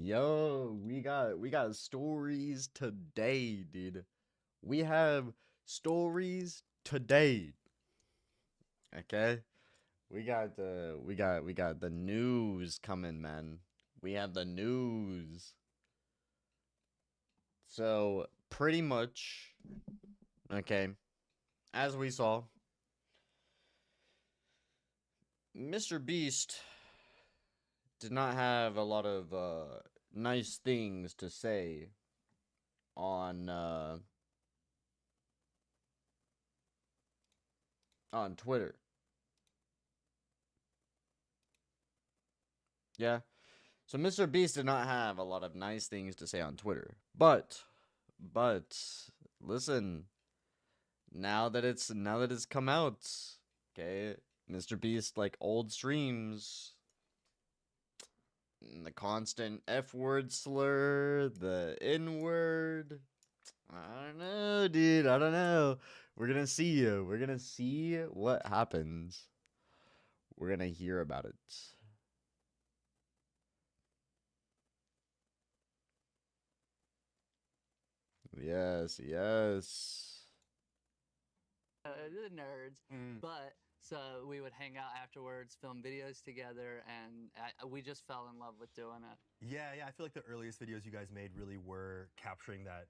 We got stories today, dude. We have stories today. Okay? We got the news coming, man. We have the news. So, pretty much, okay, as we saw, Mr. Beast did not have a lot of nice things to say on on Twitter. Yeah. So Mr. Beast did not have a lot of nice things to say on Twitter. But listen, now that it's come out, okay, Mr. Beast like old streams, the constant F word slur, the N word. I don't know, dude. I don't know. We're gonna see you. We're gonna see what happens. We're gonna hear about it. Yes, yes. The nerds, Mm. but so we would hang out afterwards, film videos together, and we just fell in love with doing it. Yeah, I feel like the earliest videos you guys made really were capturing that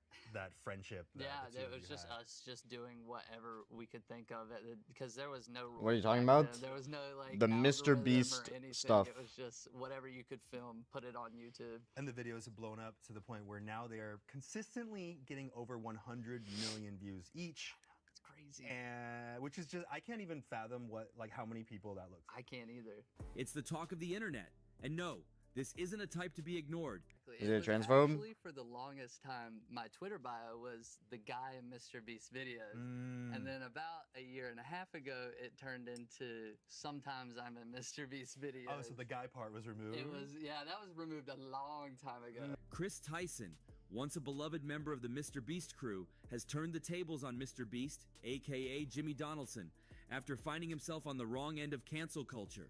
friendship that Yeah, the two it of was you just had. us just doing whatever we could think of it because there was no What are you rules talking back about? then. There was no like The Mr. algorithm or Beast anything. stuff. It was just whatever you could film, put it on YouTube. And the videos have blown up to the point where now they are consistently getting over 100 million views each, It's crazy. and which is just I can't even fathom how many people that looks. I can't either. It's the talk of the internet. And no, this isn't a type to be ignored. Is it was transphobe? actually for the longest time my Twitter bio was the guy in Mr. Beast videos. And then about a year and a half ago, it turned into sometimes I'm in Mr. Beast videos. Oh, so the guy part was removed. It was, yeah, that was removed a long time ago. Chris Tyson, once a beloved member of the Mr. Beast crew, has turned the tables on Mr. Beast, aka Jimmy Donaldson, after finding himself on the wrong end of cancel culture.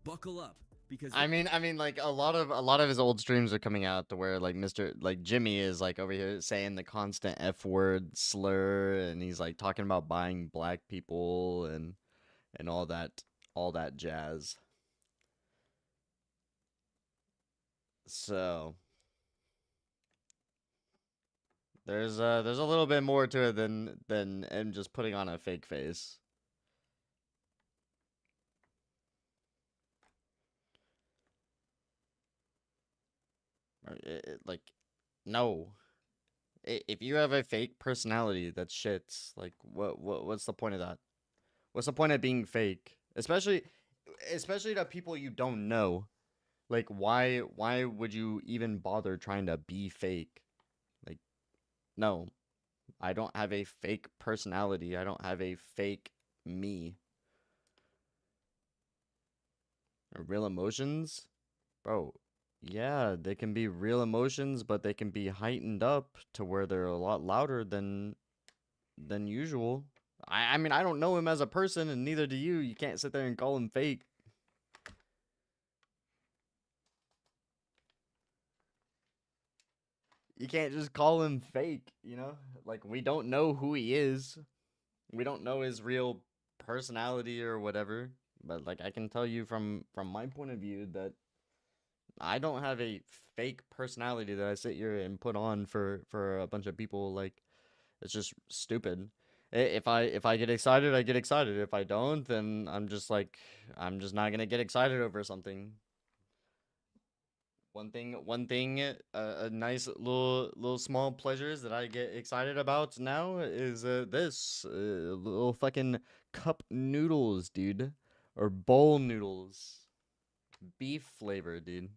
Buckle up, because I mean, like a lot of his old streams are coming out to where like Jimmy is like over here saying the constant F word slur, and he's like talking about buying black people and all that jazz. So there's a little bit more to it than him just putting on a fake face. Like, no. If you have a fake personality, that's shit. Like, what's the point of that? What's the point of being fake? Especially to people you don't know. Like, why would you even bother trying to be fake? Like, no. I don't have a fake personality. I don't have a fake me. Real emotions? Bro, yeah, they can be real emotions, but they can be heightened up to where they're a lot louder than usual. I mean, I don't know him as a person, and neither do you. You can't sit there and call him fake. You can't just call him fake, you know? Like, we don't know who he is. We don't know his real personality or whatever. But like, I can tell you from my point of view that I don't have a fake personality that I sit here and put on for a bunch of people. Like, it's just stupid. If I get excited, I get excited. If I don't, then I'm just not gonna get excited over something. One thing, a nice little small pleasures that I get excited about now is this little fucking cup noodles, dude, or bowl noodles, beef flavor, dude.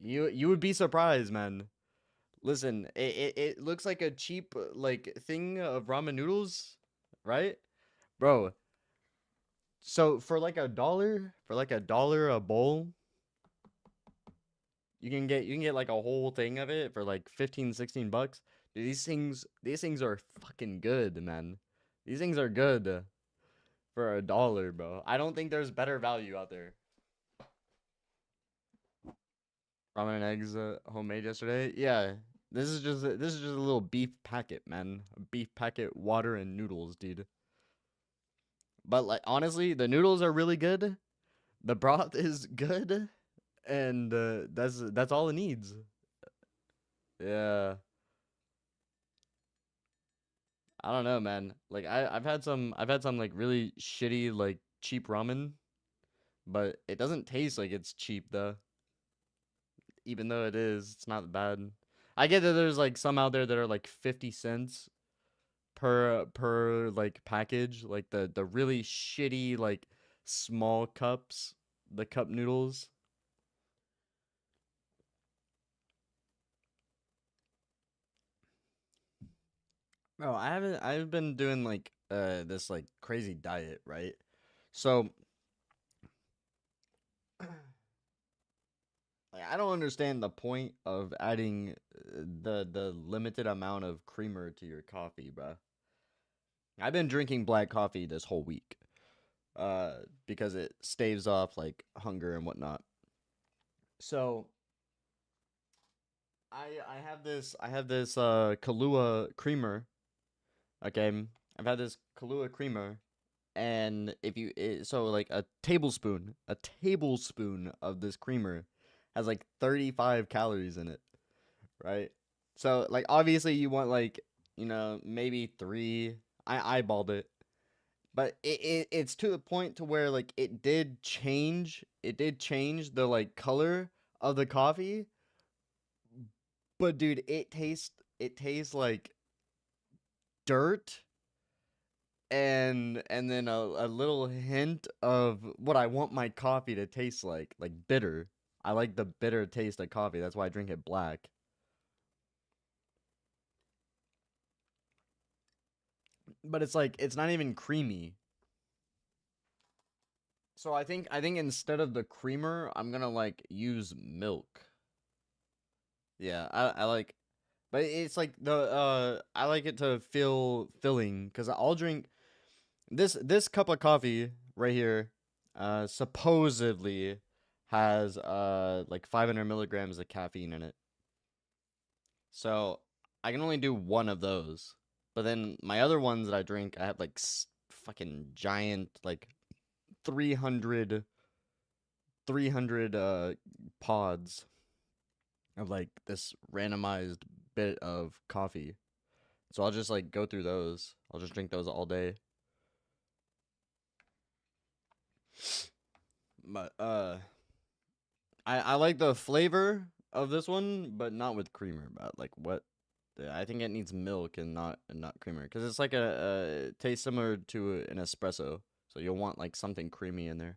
You would be surprised, man. Listen, it looks like a cheap like thing of ramen noodles, right? Bro, so for like a dollar a bowl, you can get like a whole thing of it for like 15, 16 bucks. Dude, these things are fucking good, man. These things are good for $1, bro. I don't think there's better value out there. Ramen and eggs homemade yesterday. Yeah, this is just a little beef packet, man. A beef packet, water and noodles, dude. But like honestly, the noodles are really good. The broth is good, and that's all it needs. Yeah. I don't know, man. Like I've had some like really shitty like cheap ramen, but it doesn't taste like it's cheap though. Even though it is, it's not bad. I get that there's like some out there that are like 50 cents per like package, like the really shitty like small cups, the cup noodles. Bro, I've been doing like this like crazy diet, right? So like, I don't understand the point of adding the limited amount of creamer to your coffee, bro. I've been drinking black coffee this whole week, because it staves off like hunger and whatnot. So I have this Kahlua creamer. Okay, I've had this Kahlua creamer, and so like a tablespoon of this creamer has like 35 calories in it, right? So like obviously you want like, maybe 3. I eyeballed it. But it's to the point to where like it did change the like color of the coffee. But dude, it tastes like dirt, and then a little hint of what I want my coffee to taste like bitter. I like the bitter taste of coffee. That's why I drink it black. But it's like it's not even creamy. So I think instead of the creamer, I'm gonna like use milk. Yeah, I like, but it's like I like it to feel filling because I'll drink this cup of coffee right here. Supposedly has like 500 milligrams of caffeine in it. So I can only do one of those. But then my other ones that I drink, I have like fucking giant like 300 pods of like this randomized bit of coffee. So I'll just like go through those. I'll just drink those all day. But I like the flavor of this one, but not with creamer. But like what? I think it needs milk and not creamer because it's like a tastes similar to an espresso. So you'll want like something creamy in there.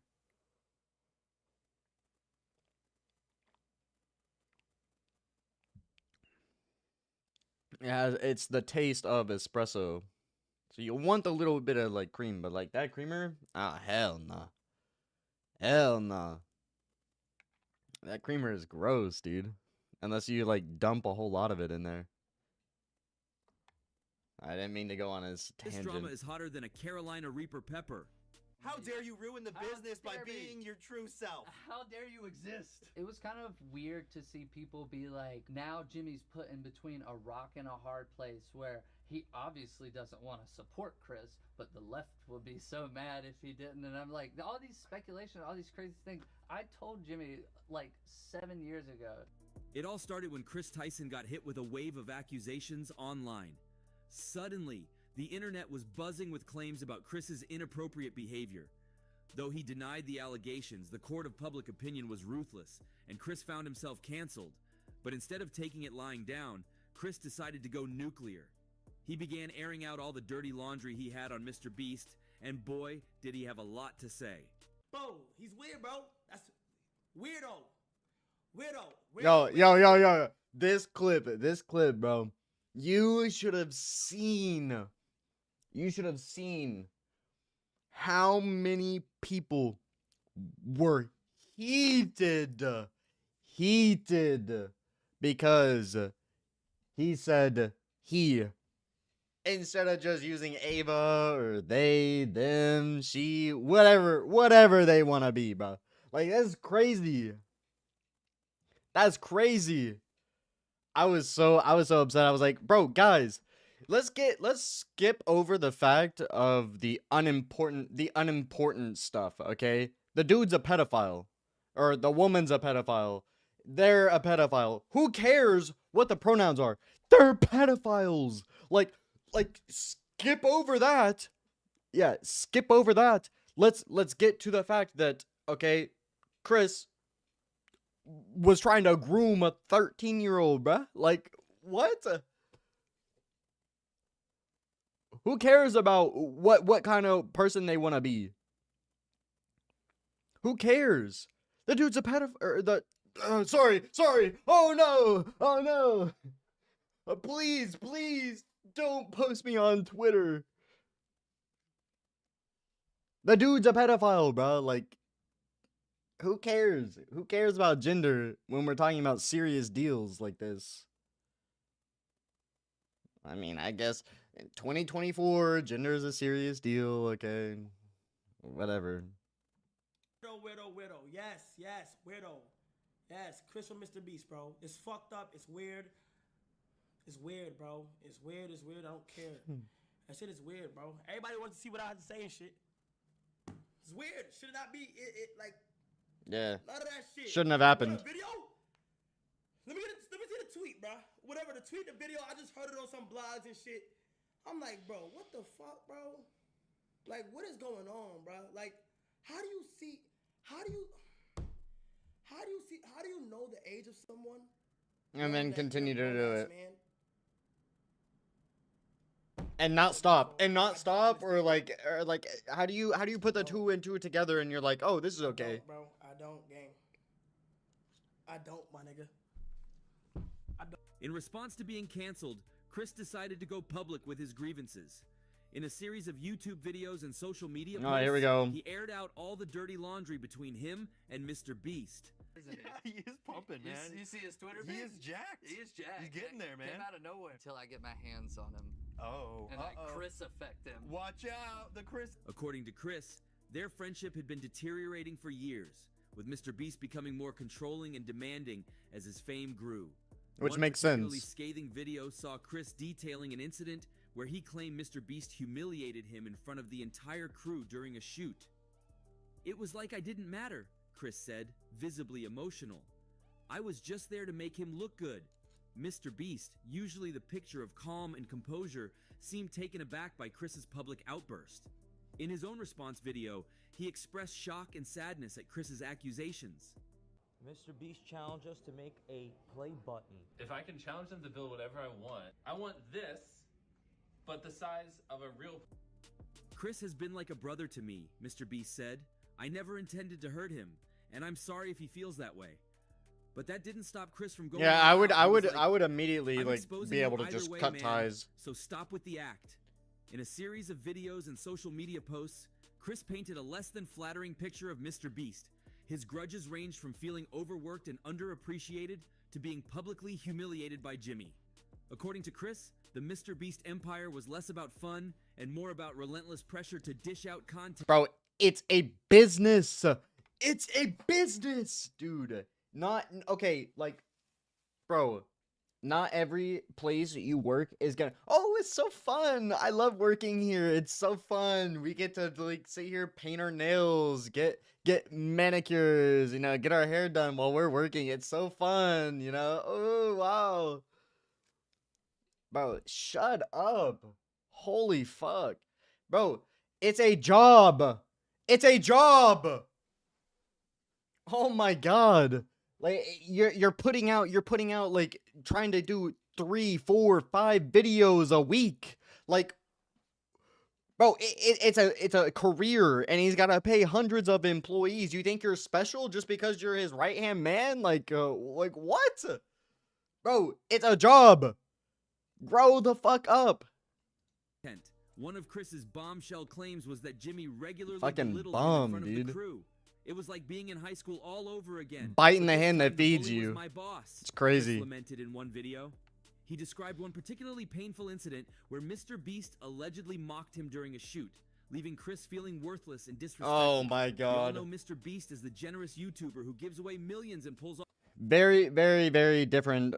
Yeah, it's the taste of espresso. So you want a little bit of like cream, but like that creamer, hell nah. Hell nah. That creamer is gross, dude. Unless you like dump a whole lot of it in there. I didn't mean to go on this This tangent. drama is hotter than a Carolina Reaper pepper. How dare you ruin the How business by dare me. being your true self? How dare you exist? It was kind of weird to see people be like, now Jimmy's put in between a rock and a hard place where he obviously doesn't want to support Chris, but the left would be so mad if he didn't. And I'm like, all these speculation, all these crazy things. I told Jimmy like 7 years ago. It all started when Chris Tyson got hit with a wave of accusations online. Suddenly, the internet was buzzing with claims about Chris's inappropriate behavior. Though he denied the allegations, the court of public opinion was ruthless, and Chris found himself canceled. But instead of taking it lying down, Chris decided to go nuclear. He began airing out all the dirty laundry he had on Mr. Beast, and boy, did he have a lot to say. Bro, he's weird, bro. That's weirdo. Weirdo. Yo. This clip, bro. You should have seen how many people were heated because he said he instead of just using Ava or they, them, she, whatever they want to be, bro. Like, that's crazy. That's crazy. I was so upset. I was like, bro, guys, let's skip over the fact of the unimportant stuff, okay? The dude's a pedophile, or the woman's a pedophile. They're a pedophile. Who cares what the pronouns are? They're pedophiles. Like skip over that. Yeah, skip over that. Let's get to the fact that, okay, Chris was trying to groom a 13-year-old, bruh. Like, what? Who cares about what kind of person they want to be? Who cares? The dude's a pedophile. Sorry. Oh no. Please don't post me on Twitter. The dude's a pedophile, bro. Like, who cares? Who cares about gender when we're talking about serious deals like this? I mean, I guess in 2024, gender is a serious deal, okay? Whatever. Weirdo. Yes, weirdo. Yes, Chris from Mr. Beast, bro. It's fucked up. It's weird. It's weird, bro. It's weird. I don't care. That shit is weird, bro. Everybody wants to see what I have to say and shit. It's weird. Should it not be? Like. Yeah. None of that shit. Shouldn't have happened. Video? Let me see the tweet, bro. Whatever, the tweet, the video, I just heard it on some blogs and shit. I'm like, bro, what the fuck, bro? Like, what is going on, bro? Like, how do you know the age of someone? And then continue to do it. Man? And not stop. Or like how do you put the two and two together and you're like, oh, this is okay. Bro, I don't, gang. I don't, my nigga. In response to being canceled, Chris decided to go public with his grievances. In a series of YouTube videos and social media posts, here we go. He aired out all the dirty laundry between him and Mr. Beast. Yeah, he is pumping, man. You see his Twitter feed? He is jacked. He is jacked. He's getting there, man. Came out of nowhere. Until I get my hands on him. Oh. And that Chris affect him. Watch out, the Chris. According to Chris, their friendship had been deteriorating for years, with Mr. Beast becoming more controlling and demanding as his fame grew. Which One makes particularly sense. scathing video saw Chris detailing an incident where he claimed Mr. Beast humiliated him in front of the entire crew during a shoot. "It was like I didn't matter," Chris said, visibly emotional. "I was just there to make him look good." Mr. Beast, usually the picture of calm and composure, seemed taken aback by Chris's public outburst. In his own response video, he expressed shock and sadness at Chris's accusations. Mr. Beast challenged us to make a play button. If I can challenge them to build whatever I want this, but the size of a real... "Chris has been like a brother to me," Mr. Beast said. "I never intended to hurt him, and I'm sorry if he feels that way." But that didn't stop Chris from going. Yeah, all I out. He was would like, immediately "I'm like exposing be you able to either just way, cut man, ties. So stop with the act." In a series of videos and social media posts, Chris painted a less than flattering picture of Mr. Beast. His grudges ranged from feeling overworked and underappreciated to being publicly humiliated by Jimmy. According to Chris, the Mr. Beast empire was less about fun and more about relentless pressure to dish out content. Bro, it's a business. It's a business, dude. Not okay, like, bro, not every place you work is gonna, oh, it's so fun. I love working here. It's so fun. We get to like sit here, paint our nails, get manicures, get our hair done while we're working. It's so fun, Oh, wow. Bro, shut up. Holy fuck. Bro, it's a job. It's a job. Oh my god. Like you're putting out like trying to do 3, 4, 5 videos a week. Like, bro, it's a career and he's got to pay hundreds of employees. You think you're special just because you're his right-hand man? Like what? Bro, it's a job. Grow the fuck up. One of Chris's bombshell claims was that Jimmy regularly Fucking belittled bomb, him in front of dude. the crew. It was like being in high school all over again. Biting But the this hand that time the feeds bully was you. my boss, It's crazy. Chris lamented in one video. He described one particularly painful incident where Mr. Beast allegedly mocked him during a shoot, leaving Chris feeling worthless and disrespected. Oh my We all god. know Mr. Beast is the generous YouTuber who gives away millions and pulls off Very, very, very different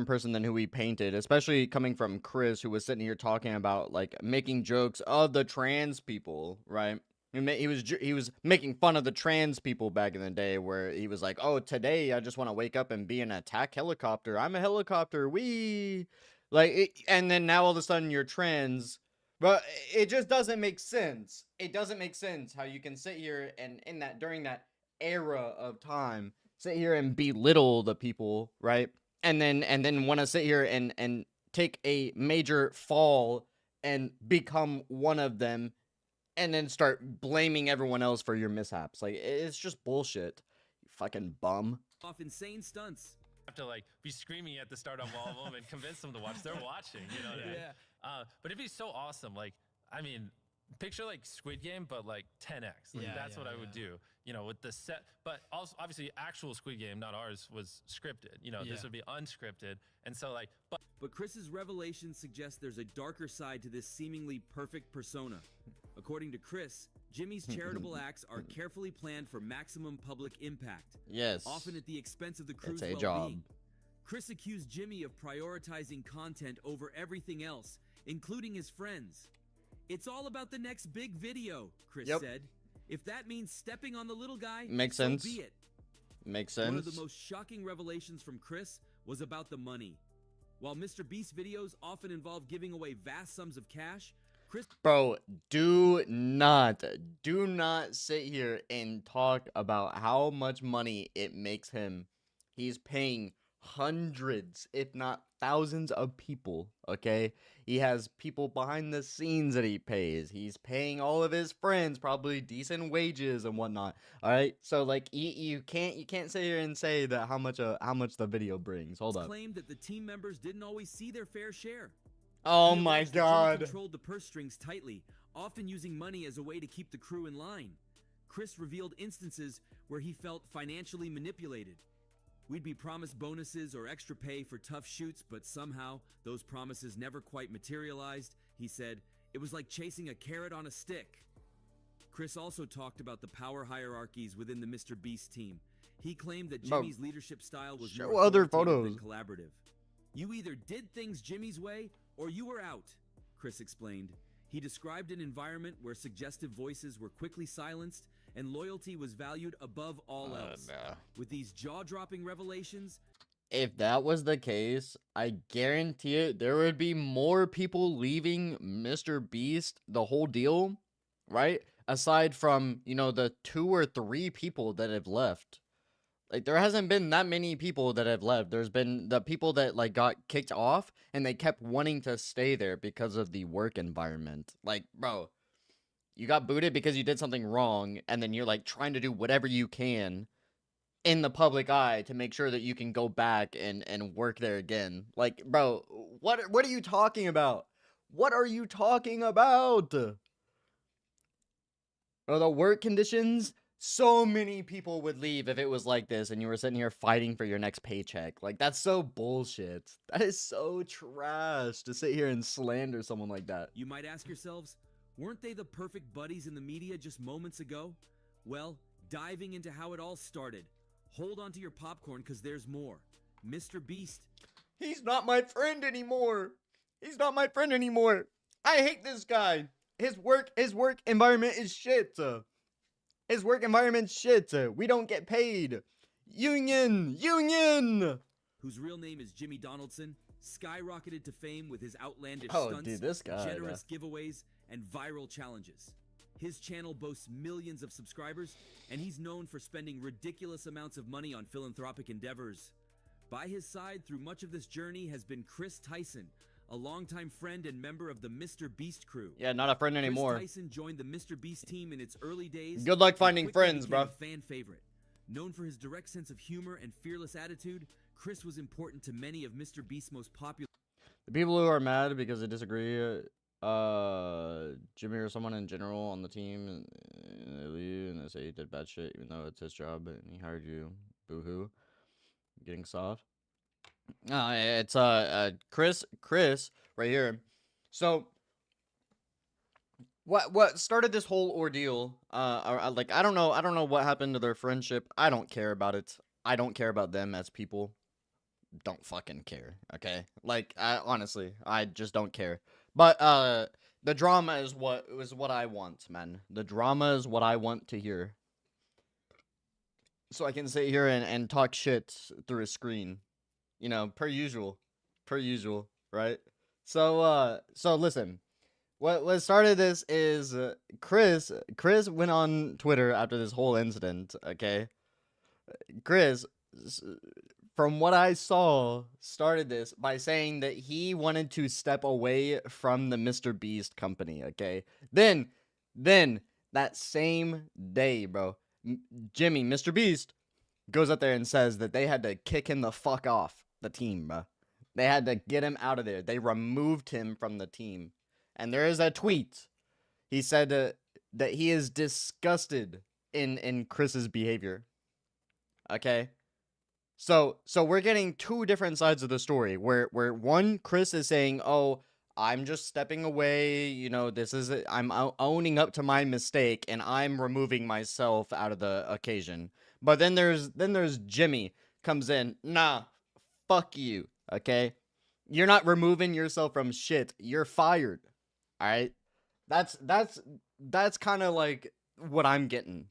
person than who we painted, especially coming from Chris, who was sitting here talking about like making jokes of the trans people, right? He was making fun of the trans people back in the day, where he was like, "Oh, today I just want to wake up and be an attack helicopter. I'm a helicopter, wee." And then now all of a sudden you're trans, but it just doesn't make sense. It doesn't make sense how you can sit here and during that era of time, sit here and belittle the people, right? And then want to sit here and take a major fall and become one of them, and then start blaming everyone else for your mishaps. Like, it's just bullshit. You fucking bum. insane stunts. Have to like be screaming at the start of all of them and convince them to watch. They're watching, you know what I mean? But it'd be so awesome. Like, I mean, picture like Squid Game, but like 10x. Like, that's what I would do. You know, with the set, but also obviously actual Squid Game, not ours, was scripted. You know, this would be unscripted, and so like, But Chris's revelations suggest there's a darker side to this seemingly perfect persona. According to Chris, Jimmy's charitable acts are carefully planned for maximum public impact. Yes. Often at the expense of the crew's It's a well-being. job. Chris accused Jimmy of prioritizing content over everything else, including his friends. It's all about the next big video, Chris said. If that means stepping on the little guy, Makes so sense. be it. Makes sense. One of the most shocking revelations from Chris was about the money. While Mr. Beast videos often involve giving away vast sums of cash, Chris... Bro, do not sit here and talk about how much money it makes him. He's paying hundreds, if not thousands of people, okay? He has people behind the scenes that he pays. He's paying all of his friends probably decent wages and whatnot. All right, so like you can't sit here and say that how much the video brings. Hold up. claimed that the team members didn't always see their fair share. Oh He my alleged that Jimmy god. controlled the purse strings tightly, often using money as a way to keep the crew in line. Chris revealed instances where he felt financially manipulated. We'd be promised bonuses or extra pay for tough shoots, but somehow those promises never quite materialized. He said, it was like chasing a carrot on a stick. Chris also talked about the power hierarchies within the Mr. Beast team. He claimed that Bro, Jimmy's leadership style was show more other authoritative photos. than collaborative. You either did things Jimmy's way or you were out, Chris explained. He described an environment where suggestive voices were quickly silenced and loyalty was valued above all else. With these jaw-dropping revelations, If that was the case, I guarantee it, there would be more people leaving Mr. Beast, the whole deal, right? Aside from, you know, the 2 or 3 people that have left. Like, there hasn't been that many people that have left. There's been the people that, like, got kicked off, and they kept wanting to stay there because of the work environment. Like, bro, you got booted because you did something wrong, and then you're, like, trying to do whatever you can in the public eye to make sure that you can go back and work there again. Like, bro, what are you talking about? What are you talking about? Or the work conditions? So many people would leave if it was like this and you were sitting here fighting for your next paycheck. Like, that's so bullshit. That is so trash to sit here and slander someone like that. you might ask yourselves, weren't they the perfect buddies in the media just moments ago? Well, diving into how it all started. Hold on to your popcorn because there's more. Mr. Beast. He's not my friend anymore. He's not my friend anymore. I hate this guy. His work environment is shit. His work environment's shit. We don't get paid. Union! Whose real name is Jimmy Donaldson, skyrocketed to fame with his outlandish Oh, stunts, dude, this guy, generous giveaways, and viral challenges. His channel boasts millions of subscribers, and he's known for spending ridiculous amounts of money on philanthropic endeavors. By his side through much of this journey has been Chris Tyson, a longtime friend and member of the Mr. Beast crew. Yeah, not a friend anymore. Chris Tyson joined the Mr. Beast team in its early days. Good luck and finding quickly friends, became bro. a fan favorite. Known for his direct sense of humor and fearless attitude, Chris was important to many of Mr. Beast's most popular. The people who are mad because they disagree, Jimmy or someone in general on the team, and they leave and they say he did bad shit, even though it's his job and he hired you. Boo hoo. Getting soft. It's Chris right here. So what started this whole ordeal? Like I don't know what happened to their friendship. I don't care about it. I don't care about them as people. Don't fucking care. Okay, like honestly, I just don't care. But the drama is what I want, man. The drama is what I want to hear. So I can sit here and talk shit through a screen. You know, per usual, right? So listen, what started this is Chris went on Twitter after this whole incident. Okay, Chris, from what I saw, started this by saying that he wanted to step away from the Mr. Beast company. Okay, then that same day, bro, Jimmy, Mr. Beast, goes up there and says that they had to kick him the fuck off the team, bro. They had to get him out of there. They removed him from the team. And there is a tweet. He said that he is disgusted in Chris's behavior. Okay? So we're getting two different sides of the story. Where one, Chris is saying, "Oh, I'm just stepping away, you know, I'm owning up to my mistake and I'm removing myself out of the occasion." But then there's Jimmy comes in, "Nah, fuck you, okay? You're not removing yourself from shit. You're fired." All right? That's kind of like what I'm getting.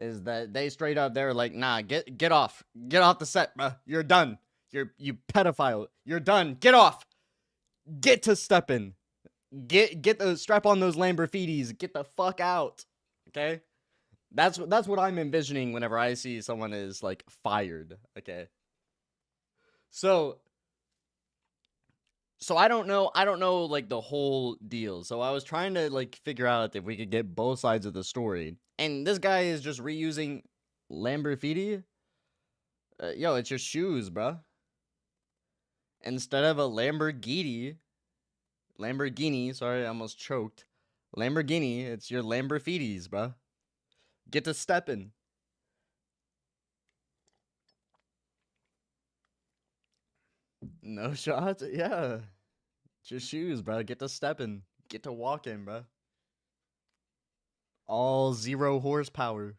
Is that they straight up they're like, "Nah, get off. Get off the set, bro. You're done. You pedophile. You're done. Get off. Get to stepping. Get the strap on those Lamborghinis. Get the fuck out." Okay? That's what I'm envisioning whenever I see someone is like fired. Okay? So I don't know like the whole deal. So I was trying to like figure out if we could get both sides of the story. And this guy is just reusing Lamborghini. Yo, it's your shoes, bruh. Instead of a Lamborghini, sorry, I almost choked. Lamborghini, it's your Lamborghinis, bruh. Get to stepping. No shots? Yeah. It's your shoes, bro. Get to stepping. Get to walking, bro. All 0 horsepower.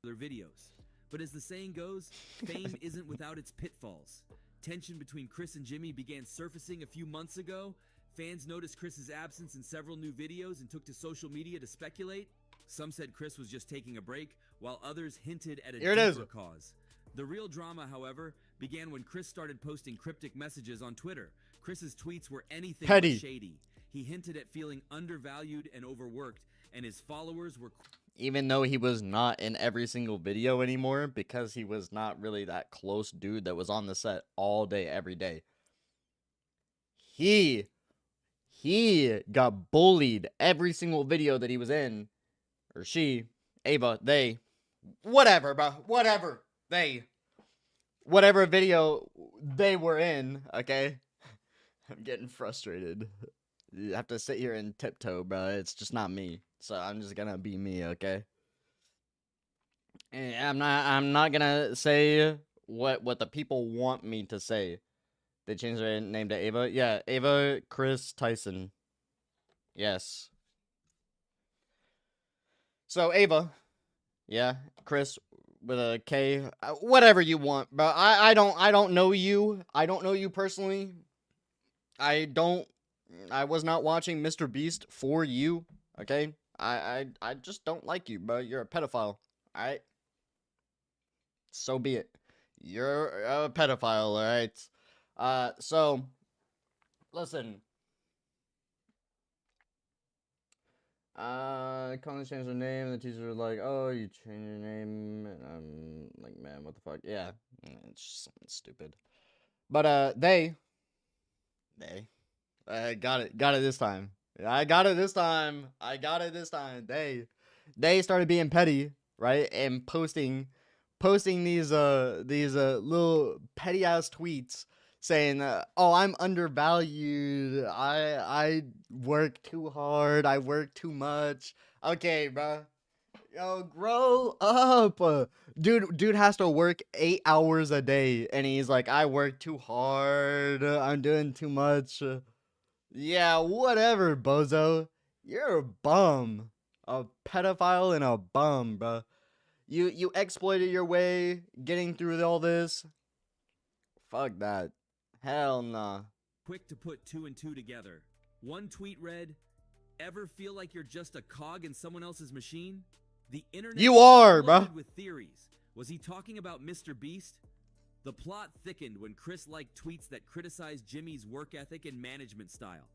Their videos. But as the saying goes, fame isn't without its pitfalls. Tension between Chris and Jimmy began surfacing a few months ago. Fans noticed Chris's absence in several new videos and took to social media to speculate. Some said Chris was just taking a break, while others hinted at a deeper cause. The real drama, however, began when Chris started posting cryptic messages on Twitter. Chris's tweets were anything but shady. He hinted at feeling undervalued and overworked, and his followers were... Even though he was not in every single video anymore, because he was not really that close dude that was on the set all day, every day. He got bullied every single video that he was in. Or she, Ava, they, whatever, bro, whatever, they, whatever video they were in, okay? I'm getting frustrated. You have to sit here and tiptoe, bro. It's just not me. So I'm just gonna be me, okay? And I'm not gonna say what the people want me to say. They changed their name to Ava. Yeah, Ava Chris Tyson. Yes. So Ava, yeah, Chris with a K, whatever you want, but I don't know you. I don't know you personally. I was not watching Mr. Beast for you, okay? I just don't like you, bro. You're a pedophile, alright? So be it. You're a pedophile, alright? So, listen. Collins changed her name, and the teacher was like, "Oh, you changed your name," and I'm like, "Man, what the fuck?" Yeah, it's just something stupid. But, they got it this time. I got it this time. They started being petty, right? And posting these little petty ass tweets saying, "Oh, I'm undervalued. I work too hard. I work too much." Okay, bro. Yo, grow up. Dude has to work 8 hours a day, and he's like, I work too hard. I'm doing too much. Yeah, whatever, bozo. You're a bum. A pedophile and a bum, bro. You exploited your way getting through all this. Fuck that. Hell nah. Quick to put 2 and 2 together. One tweet read, "Ever feel like you're just a cog in someone else's machine?" The internet You are, exploded bruh. with theories. Was he talking about Mr. Beast? The plot thickened when Chris liked tweets that criticized Jimmy's work ethic and management style.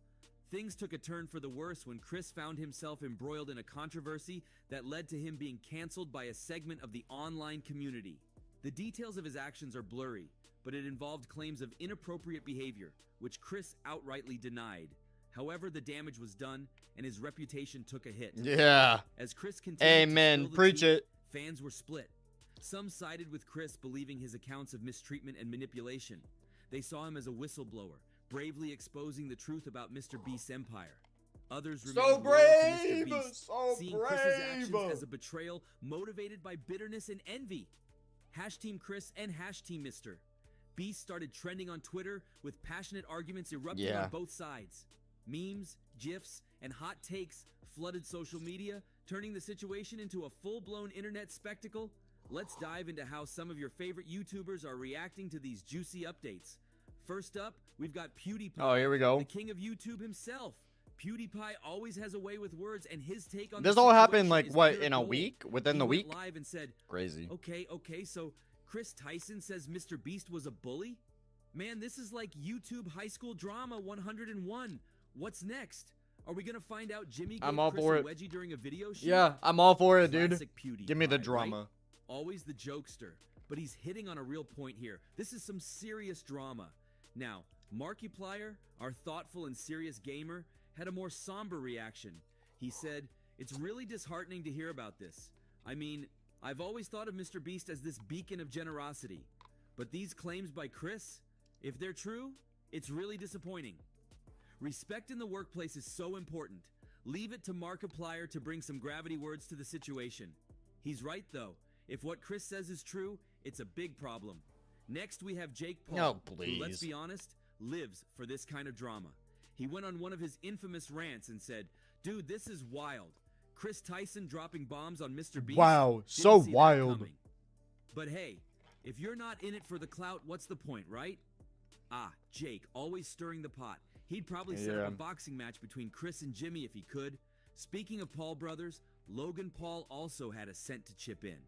Things took a turn for the worse when Chris found himself embroiled in a controversy that led to him being canceled by a segment of the online community. The details of his actions are blurry, but it involved claims of inappropriate behavior, which Chris outrightly denied. However, the damage was done, and his reputation took a hit. Yeah. As Chris continued Amen. to spill the Preach tea, it. fans were split. Some sided with Chris, believing his accounts of mistreatment and manipulation. They saw him as a whistleblower, bravely exposing the truth about Mr. Beast's empire. Others So remained loyal to Mr. brave, Beast, so seeing Chris's actions brave. as a betrayal motivated by bitterness and envy. #Team Chris and #Team Mr. Beast started trending on Twitter with passionate arguments erupting Yeah. on both sides. Memes, GIFs, and hot takes flooded social media, turning the situation into a full-blown internet spectacle. Let's dive into how some of your favorite YouTubers are reacting to these juicy updates. First up, we've got PewDiePie. Oh, here we go. The king of YouTube himself. PewDiePie always has a way with words, and his take on This the all happened situation like is what, pure in a gold. week? Within He the went week? live and said, Crazy. Okay, so Chris Tyson says Mr. Beast was a bully? Man, this is like YouTube high school drama 101. What's next? Are we gonna find out Jimmy gave I'm all Chris for a it. wedgie during a video shoot? Yeah, I'm all for it, dude. Classic PewDiePie, Give me the right? drama. Always the jokester, but he's hitting on a real point here. This is some serious drama. Now, Markiplier, our thoughtful and serious gamer, had a more somber reaction. He said, "It's really disheartening to hear about this. I mean, I've always thought of Mr. Beast as this beacon of generosity. But these claims by Chris, if they're true, it's really disappointing. Respect in the workplace is so important. Leave it to Markiplier to bring some gravity words to the situation. He's right, though. If what Chris says is true, it's a big problem." Next, we have Jake Paul, Oh, who, let's please. be honest, lives for this kind of drama. He went on one of his infamous rants and said, "Dude, this is wild. Chris Tyson dropping bombs on Mr. Beast. Wow, Didn't so see that wild." coming." But hey, if you're not in it for the clout, what's the point, right? Jake, always stirring the pot. He'd probably set up Yeah. a boxing match between Chris and Jimmy if he could. Speaking of Paul brothers, Logan Paul also had a cent to chip in.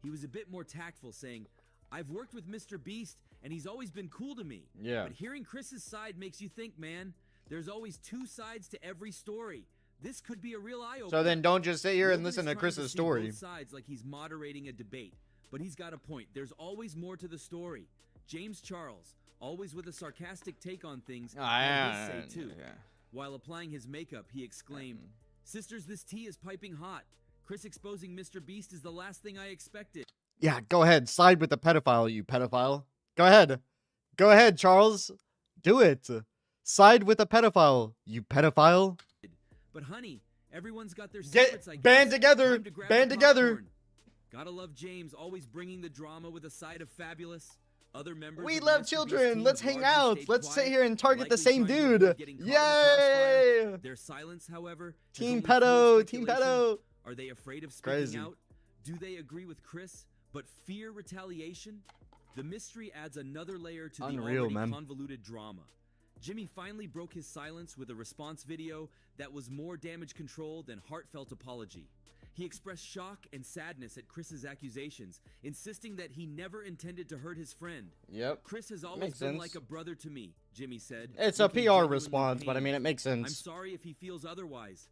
He was a bit more tactful, saying, "I've worked with Mr. Beast, and he's always been cool to me. Yeah. But hearing Chris's side makes you think, man, there's always two sides to every story. This could be a real eye-opener." So then don't just sit here and Logan listen is to trying Chris's see story. Both sides like he's moderating a debate, but he's got a point. There's always more to the story. James Charles, always with a sarcastic take on things, had his say too. Yeah. While applying his makeup, he exclaimed, "Sisters, this tea is piping hot. Chris exposing Mr. Beast is the last thing I expected." Yeah, go ahead. Side with the pedophile, you pedophile. Go ahead. Go ahead, Charles. Do it. Side with the pedophile, you pedophile. But honey, everyone's got their Get- secrets, I guess. band together, Time to grab band the together. popcorn. Gotta love James, always bringing the drama with a side of fabulous. Other members We of the love Mr. Beast children. team Let's have hang largely out. stayed Let's sit quiet, here and target the likely same trying to avoid dude. getting caught in the crossfire. Yay! Their silence, however, has Team only pedo, fueled team speculation. pedo. Are they afraid of speaking Crazy. out? Do they agree with Chris, but fear retaliation? The mystery adds another layer to the Unreal, already man. convoluted drama. Jimmy finally broke his silence with a response video that was more damage control than heartfelt apology. He expressed shock and sadness at Chris's accusations, insisting that he never intended to hurt his friend. Yep. "Chris has always Makes been sense. like a brother to me," Jimmy said. It's a looking PR genuinely response, but I pained. mean, it makes "I'm sense. sorry if he feels otherwise."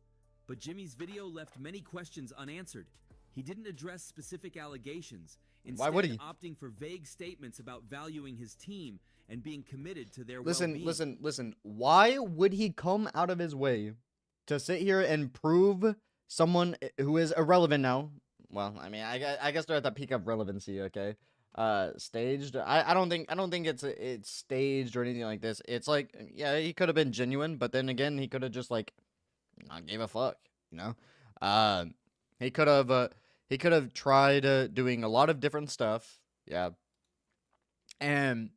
But Jimmy's video left many questions unanswered. He didn't address specific allegations, instead Why would he? opting for vague statements about valuing his team and being committed to their Listen, well-being. listen. Why would he come out of his way to sit here and prove someone who is irrelevant now? Well, I mean, I guess they're at the peak of relevancy. Okay, staged. I don't think it's staged or anything like this. It's like, yeah, he could have been genuine, but then again, he could have just like not gave a fuck. You know, he could have He could have tried doing a lot of different stuff. Yeah. And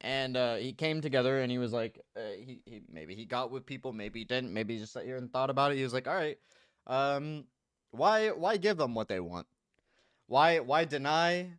he came together and he was like, he maybe he got with people, maybe he didn't, maybe he just sat here and thought about it. He was like, all right, why give them what they want? Why deny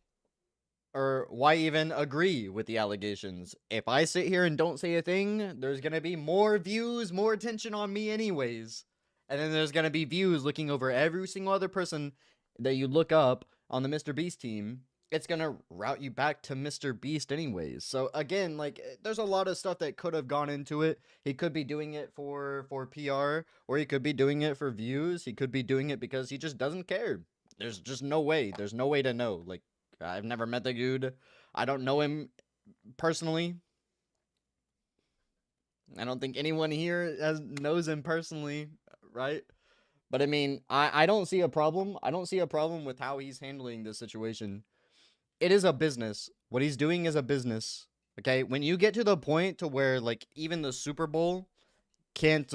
or why even agree with the allegations? If I sit here and don't say a thing, there's gonna be more views, more attention on me anyways. And then there's gonna be views looking over every single other person that you look up on the Mr. Beast team. It's gonna route you back to Mr. Beast anyways. So again, like, there's a lot of stuff that could have gone into it. He could be doing it for PR, or he could be doing it for views. He could be doing it because he just doesn't care. There's just no way. There's no way to know. Like, I've never met the dude. I don't know him personally. I don't think anyone here knows him personally, right? But I mean, I don't see a problem. I don't see a problem with how he's handling this situation. It is a business. What he's doing is a business. Okay, when you get to the point to where, like, even the Super Bowl can't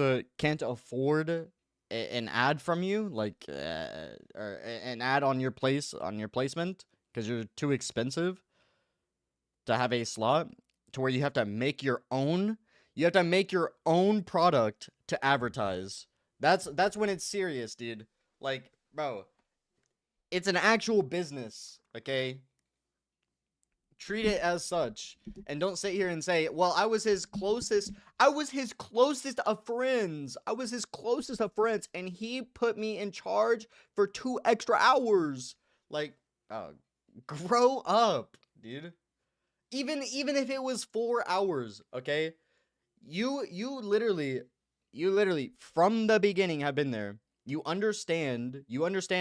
afford an ad from you, like, or an ad on your placement, because you're too expensive to have a slot, to where you have to make your own. You have to make your own product to advertise. That's when it's serious, dude. Like, bro, it's an actual business, okay? Treat it as such, and don't sit here and say, well, I was his closest of friends. I was his closest of friends, and he put me in charge for 2 extra hours. Like, grow up, dude. Even if it was 4 hours, okay? You literally from the beginning have been there. You understand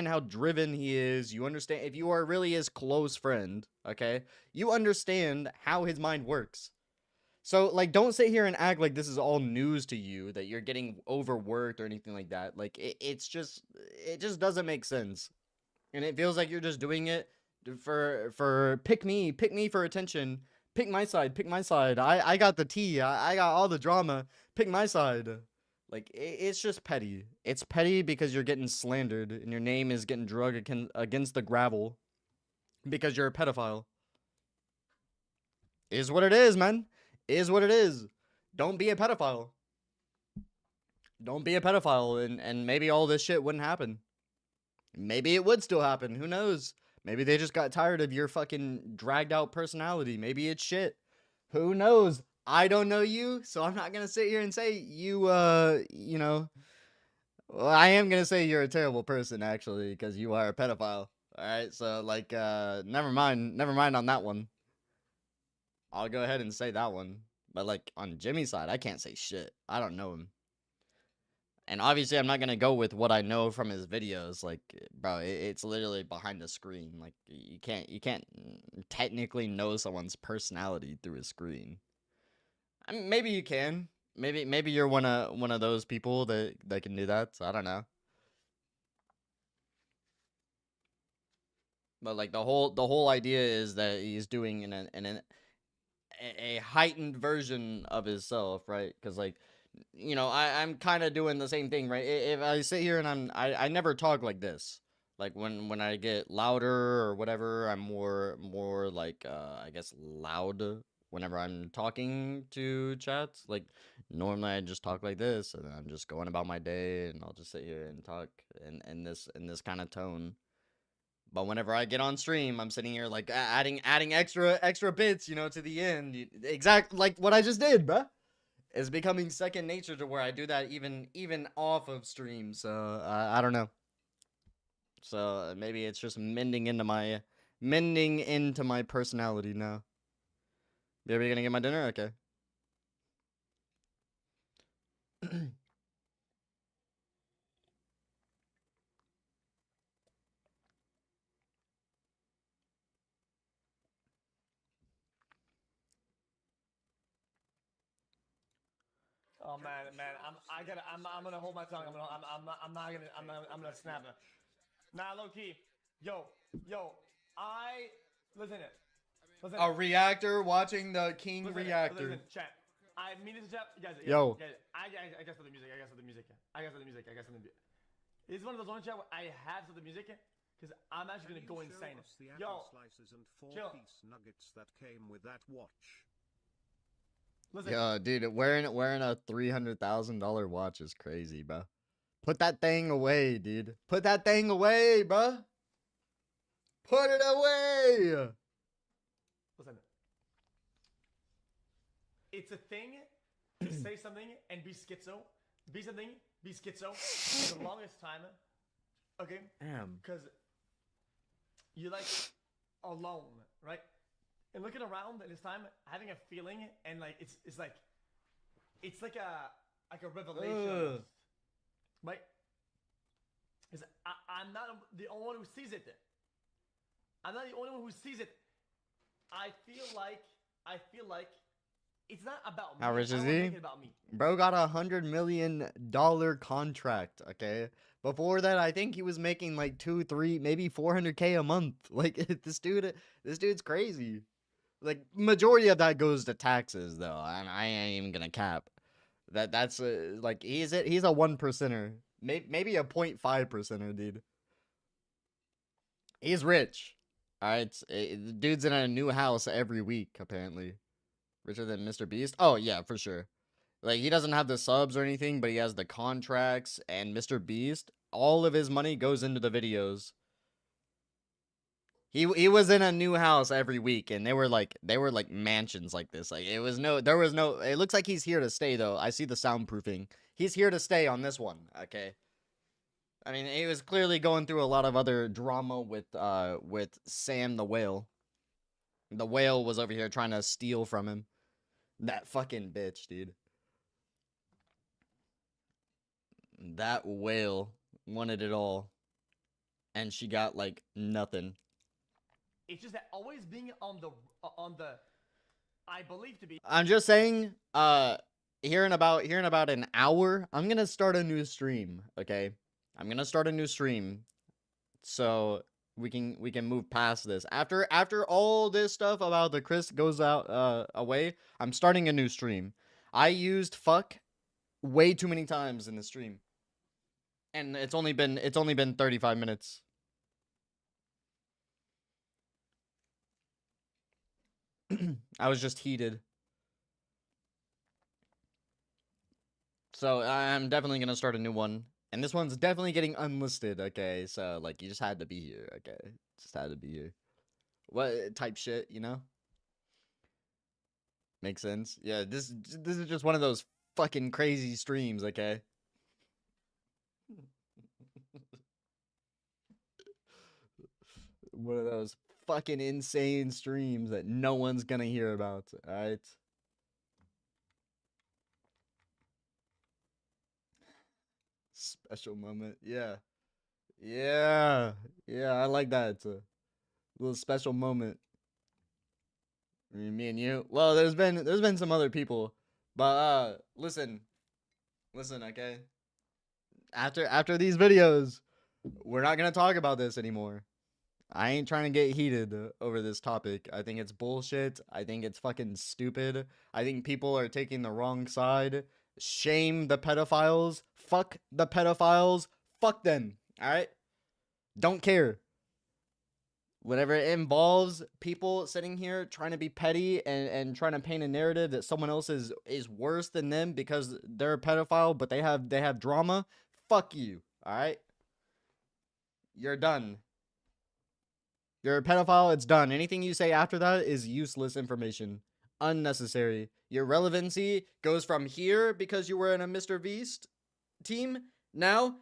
how driven he is. You understand, if you are really his close friend, okay? You understand how his mind works. So, like, don't sit here and act like this is all news to you, that you're getting overworked or anything like that. Like, it just doesn't make sense. And it feels like you're just doing it for pick me for attention. Pick my side. I got the tea. I got all the drama. Pick my side. Like, it's just petty. It's petty because you're getting slandered and your name is getting dragged against the gravel because you're a pedophile. Is what it is, man. Is what it is. Don't be a pedophile. Don't be a pedophile, and maybe all this shit wouldn't happen. Maybe it would still happen. Who knows? Maybe they just got tired of your fucking dragged out personality. Maybe it's shit. Who knows? I don't know you, so I'm not gonna sit here and say you, you know. Well, I am gonna say you're a terrible person, actually, because you are a pedophile. Alright, so, like, never mind on that one. I'll go ahead and say that one. But, like, on Jimmy's side, I can't say shit. I don't know him. And obviously, I'm not gonna go with what I know from his videos. Like, bro, it's literally behind the screen. Like, you can't technically know someone's personality through a screen. I mean, maybe you can. Maybe you're one of those people that can do that. So I don't know. But, like, the whole idea is that he's doing a heightened version of himself, right? Because, like, you know, I'm kind of doing the same thing, right? If I sit here and I never talk like this. Like, when I get louder or whatever, I'm more like, I guess, loud whenever I'm talking to chats. Like, normally I just talk like this, and I'm just going about my day, and I'll just sit here and talk in this kind of tone. But whenever I get on stream, I'm sitting here, like, adding extra bits, you know, to the end. Exact like what I just did, bruh. It's becoming second nature to where I do that even off of stream. So I don't know. So maybe it's just mending into my personality now. You ever gonna get my dinner? Okay. Oh man, I'm gonna hold my tongue. I'm gonna snap it. Nah, low key. Yo, listen. A reactor watching the King reactor. Listen, chat. I mean this, chat. Guys, yo. I guess for the music. This is one of those ones, chat, where I have for the music, because I'm actually gonna go insane. Yo, slices and chill. 4-piece nuggets that came with that watch. Listen, Yo, dude, wearing a $300,000 watch is crazy, bro. Put that thing away, dude. Put that thing away, bro. Put it away. listen. It's a thing to say something and be schizo. Be something, be schizo for the longest time. Okay? Damn. Because you're like alone, right? And looking around at this time, having a feeling, and like it's like a revelation, almost, right? Because I'm not the only one who sees it. I'm not the only one who sees it. I feel like it's not about me. How rich I is don't wanna he? make it about me. Bro got $100 million contract, okay? Before that, I think he was making like 2, 3, maybe 400K a month. Like this dude's crazy. Like majority of that goes to taxes though, and I ain't even gonna cap. That's like he's a 1%er, maybe a 0.5%er, dude. He's rich. All right, the dude's in a new house every week apparently. Richer than Mr. Beast? Oh, yeah, for sure. Like, he doesn't have the subs or anything, but he has the contracts, and Mr. Beast, all of his money goes into the videos. He was in a new house every week, and they were like mansions like this. Like, there was no, it looks like he's here to stay, though. I see the soundproofing. He's here to stay on this one, okay? I mean, he was clearly going through a lot of other drama with Sam the Whale. The whale was over here trying to steal from him. That fucking bitch, dude. That whale wanted it all. And she got, like, nothing. It's just that always being on the I believe to be. I'm just saying, here in about an hour, I'm gonna start a new stream, okay? I'm gonna start a new stream. So we can move past this. After all this stuff about the Chris goes out away, I'm starting a new stream. I used fuck way too many times in the stream. And it's only been 35 minutes. I was just heated. So I'm definitely gonna start a new one. And this one's definitely getting unlisted, okay? So, like, you just had to be here, okay? Just had to be here. What type shit, you know? Makes sense? Yeah, this is just one of those fucking crazy streams, okay? One of those fucking insane streams that no one's gonna hear about, alright? Special moment, yeah. Yeah, I like that. It's a little special moment. I mean, me and you. Well, there's been some other people, but listen, okay. After these videos, we're not gonna talk about this anymore. I ain't trying to get heated over this topic. I think it's bullshit. I think it's fucking stupid. I think people are taking the wrong side. Shame the pedophiles. Fuck the pedophiles. Fuck them. Alright? Don't care. Whenever it involves people sitting here trying to be petty and trying to paint a narrative that someone else is worse than them because they're a pedophile, but they have drama, fuck you. Alright? You're done. You're a pedophile, it's done. Anything you say after that is useless information. Unnecessary. Your relevancy goes from here because you were in a Mr. Beast team. Now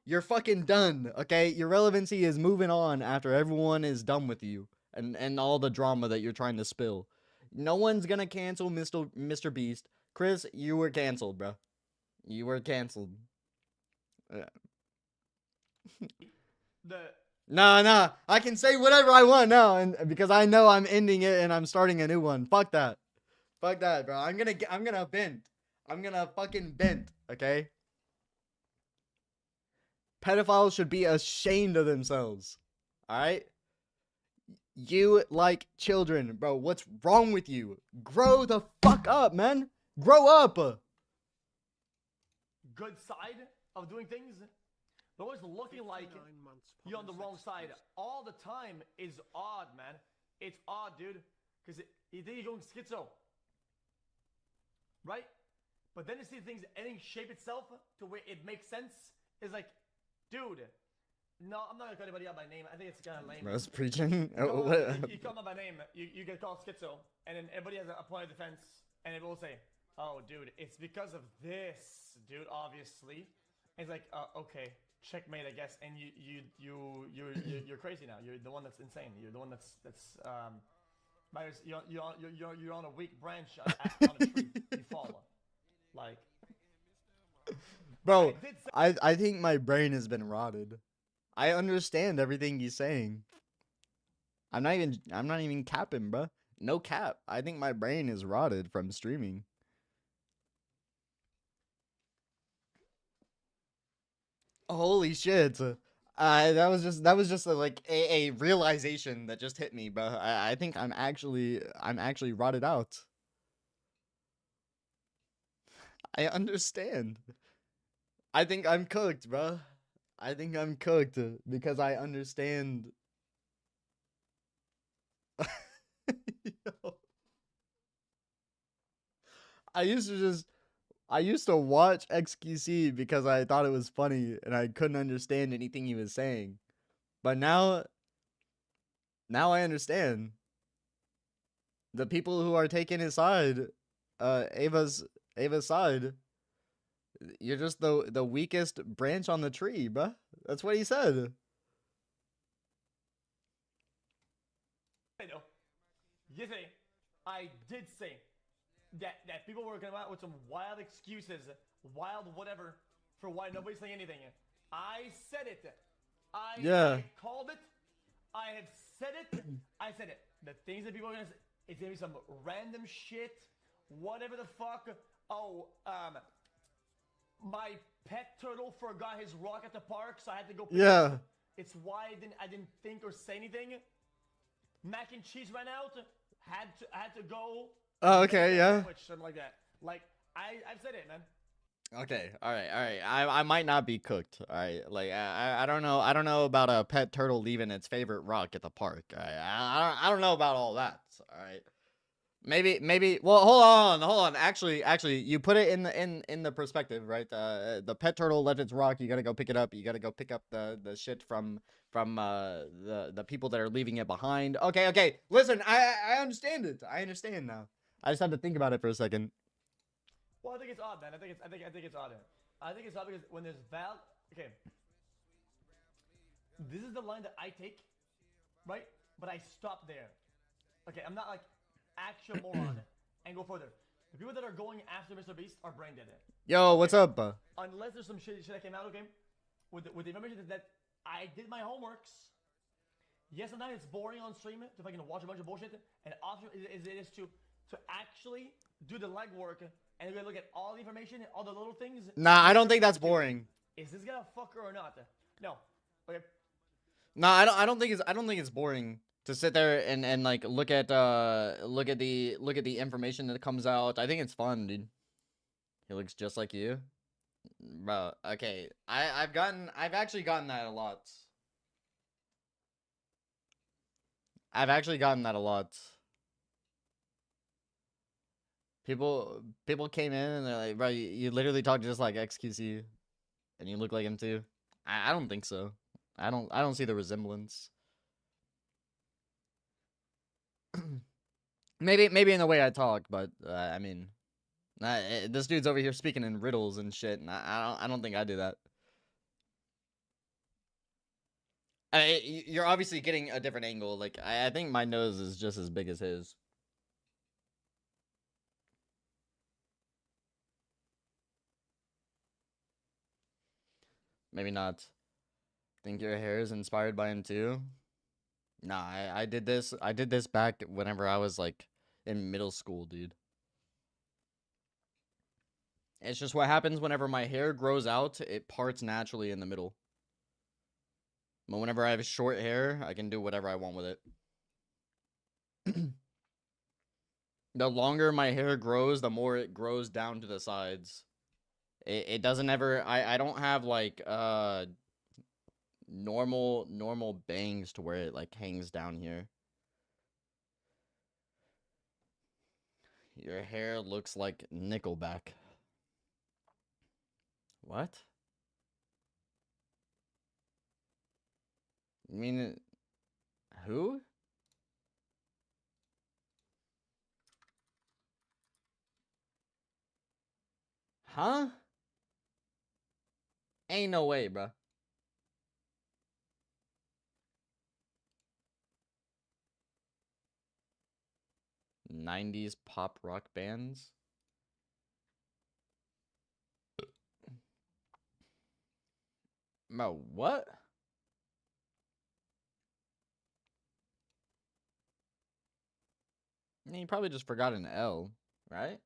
you're fucking done, okay? Your relevancy is moving on after everyone is done with you and all the drama that you're trying to spill. No one's gonna cancel Mr. Beast. Chris, you were canceled, bro. You were canceled. Nah, I can say whatever I want now, and because I know I'm ending it and I'm starting a new one. Fuck that, bro. I'm gonna vent. I'm gonna fucking vent, okay? Pedophiles should be ashamed of themselves. All right? You like children, bro. What's wrong with you? Grow the fuck up, man. Grow up. Good side of doing things, They're always looking like 59 months you're on the wrong side polysex all the time is odd, man. It's odd, dude. Because you think you're going schizo. Right? But then to see things ending shape itself to where it makes sense is like, dude. No, I'm not gonna call anybody out by name. I think it's kind of lame. I was preaching. You call them by name, you get called schizo, and then everybody has a point of defense, and it will say, "Oh, dude, it's because of this, dude. Obviously." And it's like, okay, checkmate, I guess. And you're crazy now. You're the one that's insane. You're the one that's you're on a weak branch on a tree. You fall. Like, bro, I think my brain has been rotted. I understand everything he's saying. I'm not even capping, bro. No cap. I think my brain is rotted from streaming. Holy shit. That was just like a realization that just hit me, bro. I think I'm actually rotted out. I understand. I think I'm cooked, bro. I think I'm cooked because I understand. Yo. I used to watch XQC because I thought it was funny and I couldn't understand anything he was saying. But now I understand. The people who are taking his side, Ava's side, you're just the weakest branch on the tree, bruh. That's what he said. I know. Yesterday, I did say that people were coming out with some wild excuses, wild whatever, for why nobody's saying anything. I said it. I called it. I have said it. I said it. The things that people are gonna say, it's gonna be some random shit, whatever the fuck. Oh, my pet turtle forgot his rock at the park, so I had to go pick it up. It's why I didn't think or say anything. Mac and cheese ran out. Had to go. Oh, okay, yeah. Something like that. Like I've said it, man. Okay, all right. I might not be cooked. All right, like I don't know about a pet turtle leaving its favorite rock at the park. All right? I don't know about all that. All right. Maybe. Well, hold on. Actually, you put it in the perspective, right? The pet turtle left its rock. You gotta go pick it up. You gotta go pick up the shit from the people that are leaving it behind. Okay. Listen, I understand it. I understand now. I just had to think about it for a second. Well, I think it's odd, man. I think it's odd. I think it's odd because when there's okay, this is the line that I take, right? But I stop there. Okay, I'm not like actual moron and go further. The people that are going after Mr. Beast are brain dead. Yo, what's up? Unless there's some shit that came out, okay? With the information that I did my homeworks. Yes, sometimes it's boring on stream to fucking watch a bunch of bullshit, and often it is to actually do the legwork and look at all the information, all the little things. Nah, I don't think that's boring. Is this guy a fucker or not? No. Okay. Nah, I don't think it's boring to sit there and like look at the information that comes out. I think it's fun, dude. He looks just like you. Bro, okay. I've actually gotten that a lot. I've actually gotten that a lot. People came in and they're like, bro, you literally talk just like XQC, and you look like him too. I don't think so. I don't see the resemblance. maybe in the way I talk, but I mean, this dude's over here speaking in riddles and shit, and I don't think I do that. You're obviously getting a different angle. Like I think my nose is just as big as his. Maybe not. Think your hair is inspired by him too? Nah, I did this back whenever I was like in middle school, dude. It's just what happens whenever my hair grows out, it parts naturally in the middle. But whenever I have short hair, I can do whatever I want with it. The longer my hair grows, the more it grows down to the sides. It doesn't ever, I don't have like normal bangs to where it like hangs down here. Your hair looks like Nickelback. What? You mean who? Huh? Ain't no way, bruh. '90s pop rock bands. Bro, what? I mean, you probably just forgot an L, right?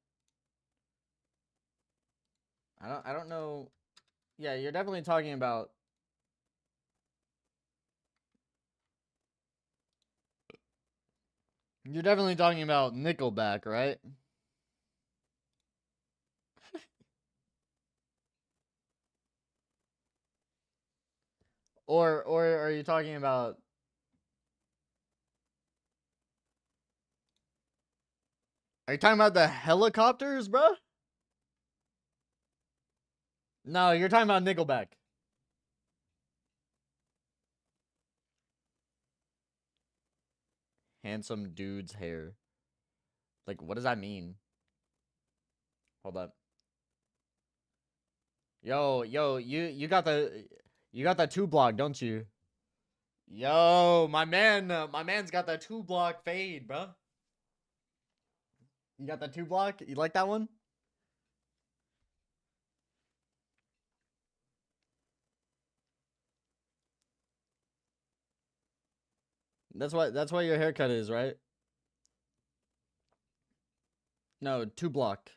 I don't know. Yeah, you're definitely talking about. You're definitely talking about Nickelback, right? Or are you talking about? Are you talking about the Helicopters, bro? No, you're talking about Nickelback. Handsome dude's hair. Like, what does that mean? Hold up. Yo, you got the 2 block, don't you? Yo, my man's got the 2 block fade, bro. You got the 2 block? You like that one? That's what your haircut is, right? No, 2 block.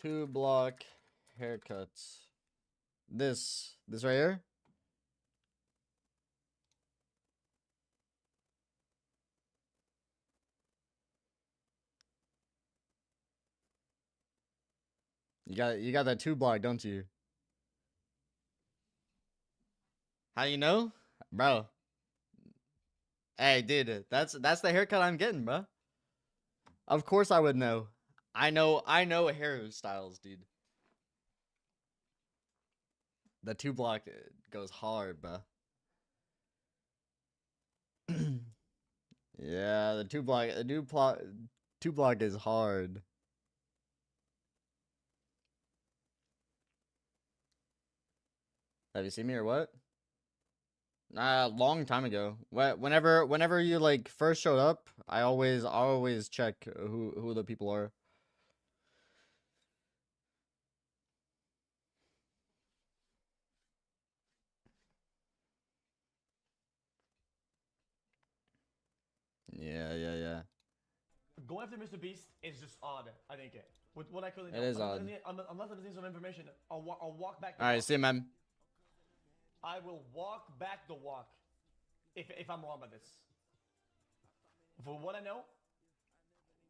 2 block haircuts. This right here? You got that 2 block, don't you? How you know? Bro. Hey, dude, that's the haircut I'm getting, bro. Of course I would know. I know hairstyles, dude. The 2 block goes hard, bro. Yeah, the 2 block is hard. Have you seen me or what? Long time ago. Whenever you like first showed up, I always check who the people are. Yeah. Going after Mr. Beast is just odd, I think. With what I currently It know. is odd. Unless I'm missing some information, I'll walk back. All right, see you, man. I will walk back the walk if I'm wrong about this. For what I know,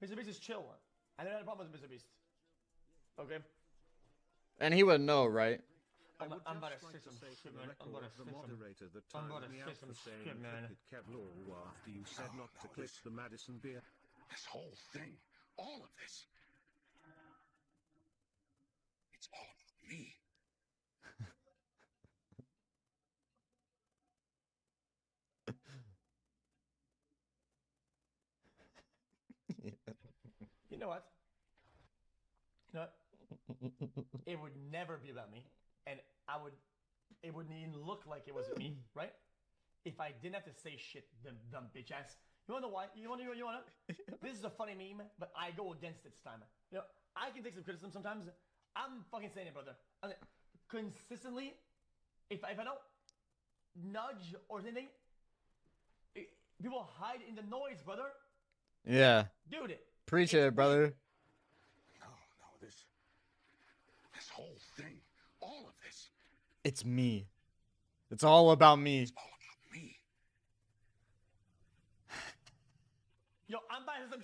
Mr. Beast is chill. I never had a problem with Mr. Beast. Okay. And he would know, right? I would I'm about just to like say some to say shit, for the man. I'm record, about to the say some- moderator that I'm timed about to me say out some for saying shit, man. it kept law after you said not to click the Madison beer. This whole thing, all of this, it's all about me. You know what? You know what? It would never be about me, and it wouldn't even look like it was me, right? If I didn't have to say shit, dumb bitch ass. You wanna know why? You wanna? This is a funny meme, but I go against it this time. You know, I can take some criticism sometimes. I'm fucking saying it, brother. I mean, consistently, if I don't nudge or anything, people hide in the noise, brother. Yeah. Dude. Preach it, brother. No, this whole thing, all of this, It's me. It's all about me. it's all about me. Yo, I'm buying some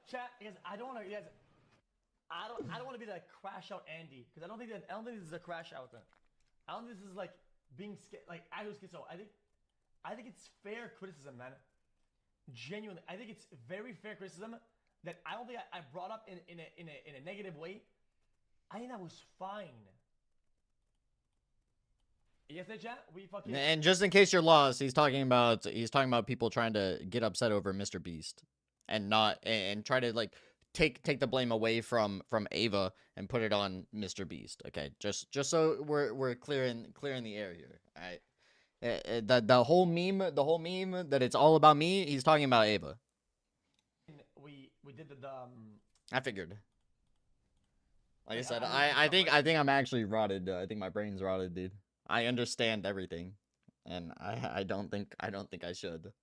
chat because I don't want to. Yes, I don't want to be that crash out Andy because I don't think this is a crash out. I don't think this is like being scared, like actual schizo. I think it's fair criticism, man. Genuinely, I think it's very fair criticism that I don't think I brought up in a negative way. I think that was fine. Yes, chat. We fucking. And just in case you're lost, he's talking about people trying to get upset over Mr. Beast, and try to like take the blame away from Ava and put it on Mr. Beast. Okay, just so we're clear in the air here. All right. The whole meme that it's all about me. He's talking about Ava. We did the I figured. Like I said, I think I'm actually rotted. I think my brain's rotted, dude. I understand everything, and I don't think I should.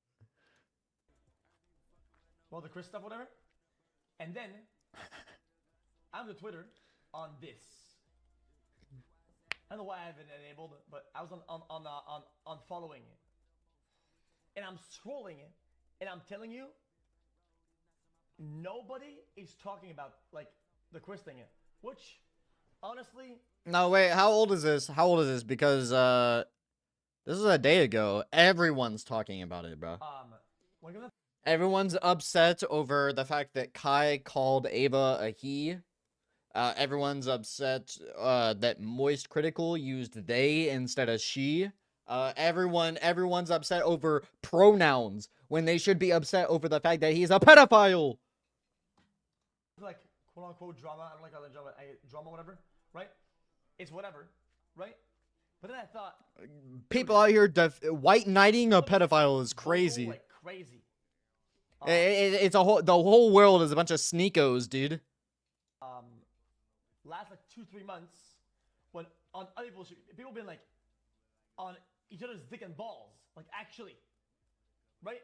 Well, the Chris stuff, whatever, and then I'm the Twitter on this. I don't know why I haven't enabled, but I was on following it, and I'm scrolling it, and I'm telling you, nobody is talking about like the Chris thing, which honestly. No, wait. How old is this? Because this is a day ago. Everyone's talking about it, bro. Everyone's upset over the fact that Kai called Ava a he. Everyone's upset that Moist Critical used they instead of she. Everyone's upset over pronouns when they should be upset over the fact that he's a pedophile. Like quote unquote drama. I don't like all the drama. Drama, whatever. Right? It's whatever. Right? But then I thought people out here white knighting a pedophile is crazy. Like crazy. It's the whole world is a bunch of sneakos, dude. Last like 2-3 months, when on other people been like on each other's dick and balls, like actually, right?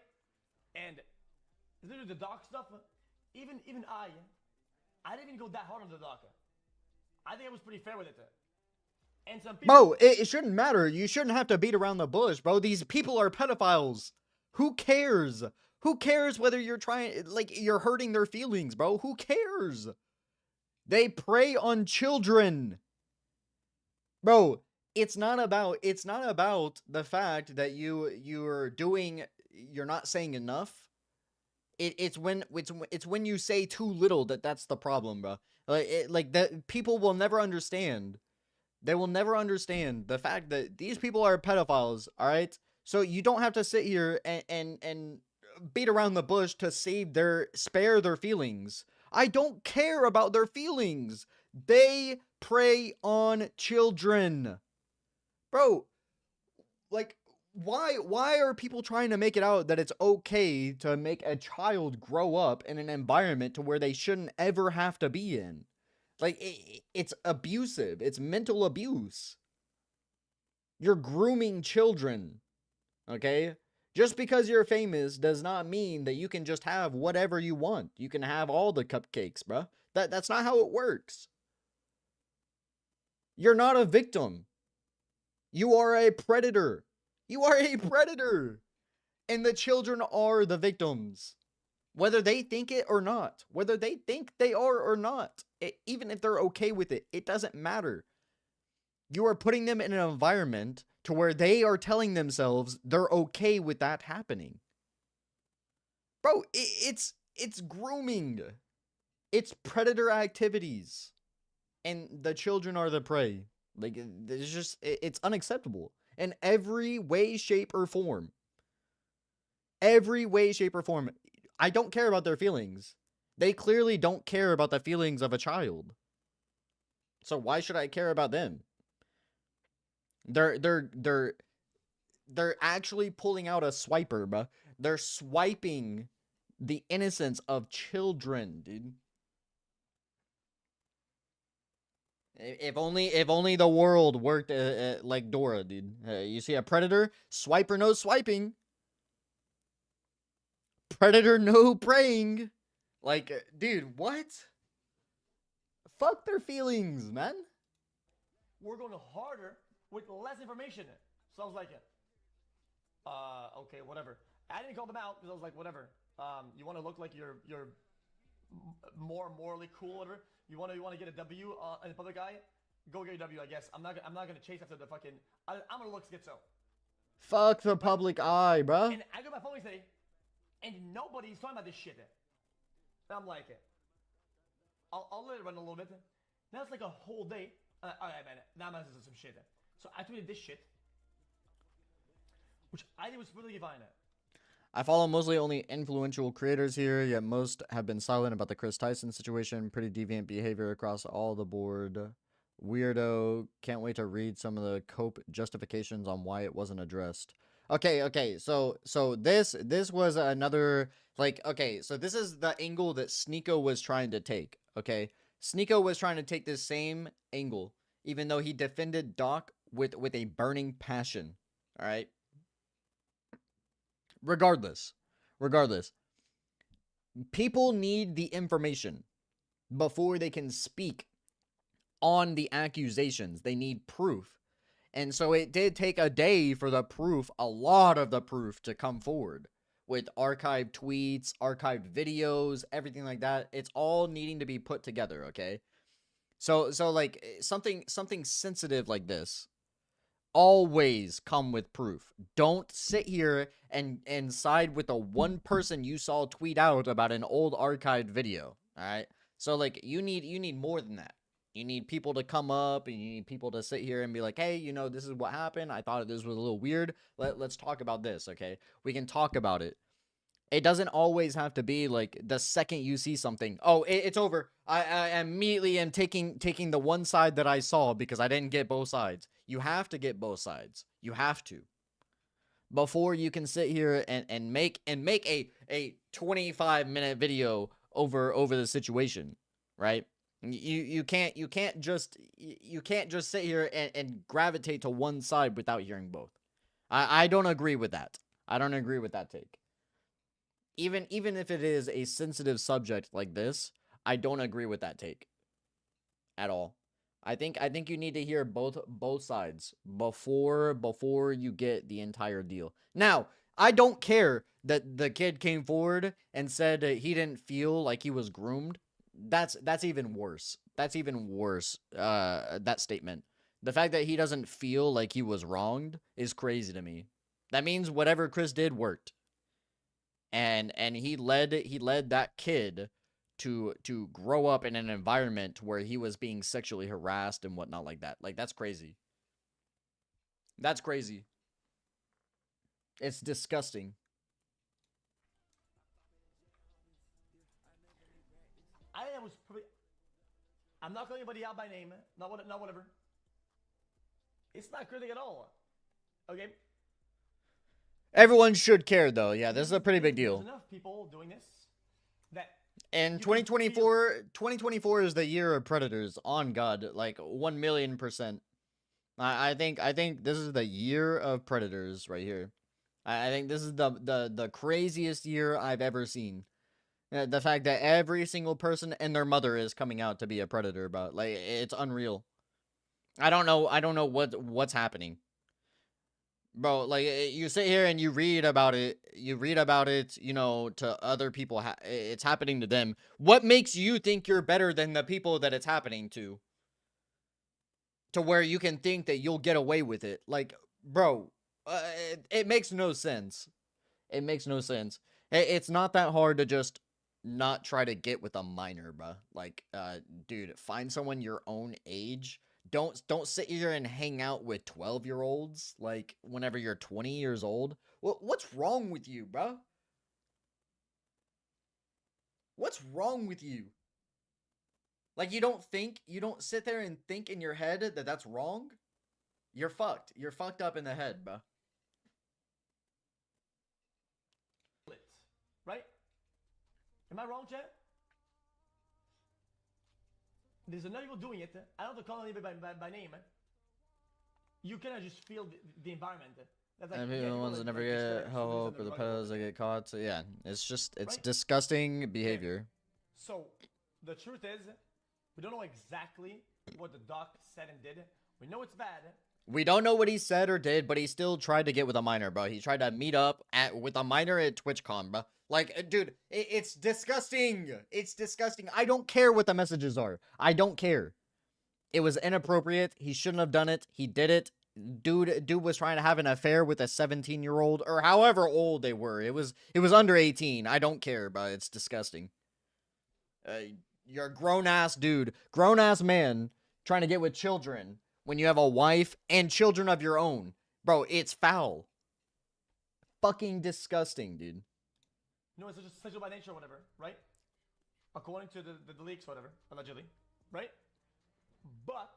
And literally the doc stuff. Even I didn't even go that hard on the doc. I think I was pretty fair with it. And some people. Bro, it shouldn't matter. You shouldn't have to beat around the bush, bro. These people are pedophiles. Who cares? Who cares whether you're you're hurting their feelings, bro? Who cares? They prey on children. Bro, it's not about the fact that you're not saying enough. It's when you say too little that's the problem, bro. Like that people will never understand. They will never understand the fact that these people are pedophiles, all right? So you don't have to sit here and beat around the bush to spare their feelings. I don't care about their feelings. They prey on children. Bro, like, why are people trying to make it out that it's okay to make a child grow up in an environment to where they shouldn't ever have to be in? Like, it's abusive. It's mental abuse. You're grooming children, okay? Just because you're famous does not mean that you can just have whatever you want. You can have all the cupcakes, bruh. That's not how it works. You're not a victim. You are a predator. You are a predator. And the children are the victims. Whether they think it or not. Whether they think they are or not. Even if they're okay with it, it doesn't matter. You are putting them in an environment to where they are telling themselves they're okay with that happening. Bro, it's grooming. It's predator activities. And the children are the prey. Like, it's unacceptable. In every way, shape, or form. Every way, shape, or form. I don't care about their feelings. They clearly don't care about the feelings of a child. So why should I care about them? They're actually pulling out a swiper, bro. They're swiping the innocence of children, dude. If only the world worked like Dora, dude. You see a predator, swiper no swiping. Predator no preying. Like, dude, what? Fuck their feelings, man. We're going harder with less information. So I was like, okay, whatever. I didn't call them out because I was like, whatever. You want to look like you're more morally cool, whatever. You want to get a W in the public eye? go get W. I guess I'm not gonna chase after the fucking. I'm gonna look schizo. Fuck the public eye, bruh. And I got my phone yesterday, and nobody's talking about this shit. And I'm like, I'll let it run a little bit. Now it's like a whole day. All right, man. Now I'm gonna do some shit. So I tweeted this shit, which I think was really fine. I follow mostly only influential creators here, yet most have been silent about the Chris Tyson situation. Pretty deviant behavior across all the board. Weirdo. Can't wait to read some of the cope justifications on why it wasn't addressed. Okay. So this was another, like, okay, so this is the angle that Sneeko was trying to take, okay? Sneeko was trying to take this same angle, even though he defended Doc with a burning passion, all right? Regardless, people need the information before they can speak on the accusations. They need proof. And so it did take a day for the proof, a lot of the proof, to come forward with archived tweets, archived videos, everything like that. It's all needing to be put together, okay? So like something sensitive like this always come with proof. Don't sit here and side with the one person you saw tweet out about an old archived video, all right? So like you need more than that. You need people to come up, and you need people to sit here and be like, hey, you know, this is what happened. I thought this was a little weird. Let's talk about this, okay? We can talk about it. It doesn't always have to be like the second you see something, oh, it's over. I immediately am taking the one side that I saw because I didn't get both sides. You have to get both sides. You have to. Before you can sit here and make a 25-minute video over the situation, right? You can't just sit here and gravitate to one side without hearing both. I don't agree with that. I don't agree with that take. Even if it is a sensitive subject like this, I don't agree with that take at all. I think you need to hear both sides before you get the entire deal. Now, I don't care that the kid came forward and said he didn't feel like he was groomed. That's even worse. That's even worse. That statement. The fact that he doesn't feel like he was wronged is crazy to me. That means whatever Chris did worked. And he led that kid to grow up in an environment where he was being sexually harassed and whatnot like that. Like, that's crazy. That's crazy. It's disgusting. I'm not calling anybody out by name. Not whatever. It's not critical at all. Okay? Everyone should care, though. Yeah, this is a pretty big deal. There's enough people doing this that... And 2024 is the year of Predators. On God, like 1,000,000%. I think this is the year of Predators right here. I think this is the craziest year I've ever seen. The fact that every single person and their mother is coming out to be a predator, but like it's unreal. I don't know what's happening. Bro, like you sit here and you read about it, you know, to other people it's happening to them. What makes you think you're better than the people that it's happening to? To where you can think that you'll get away with it. Like, bro, it makes no sense. It makes no sense. It's not that hard to just not try to get with a minor, bro. Like, dude, find someone your own age. Don't sit here and hang out with 12-year-olds like whenever you're 20 years old. What's wrong with you, bro? What's wrong with you? Like, you don't sit there and think in your head that that's wrong? You're fucked. You're fucked up in the head, bro. Right? Am I wrong, Chet? There's enough people doing it. I don't have to call anybody by name. You cannot just feel the environment. That's like, and people ones that never get help or the pedos that get caught. So yeah, it's just disgusting behavior. So the truth is, we don't know exactly what the doc said and did. We know it's bad. We don't know what he said or did, but he still tried to get with a minor, bro. He tried to meet up with a minor at TwitchCon, bro. Like, dude, it's disgusting. It's disgusting. I don't care what the messages are. I don't care. It was inappropriate. He shouldn't have done it. He did it. Dude was trying to have an affair with a 17-year-old or however old they were. It was under 18. I don't care, but it's disgusting. You're a grown-ass dude, grown-ass man trying to get with children when you have a wife and children of your own. Bro, it's foul. Fucking disgusting, dude. No, it's just sexual by nature or whatever, right? According to the leaks, whatever, allegedly, right? But,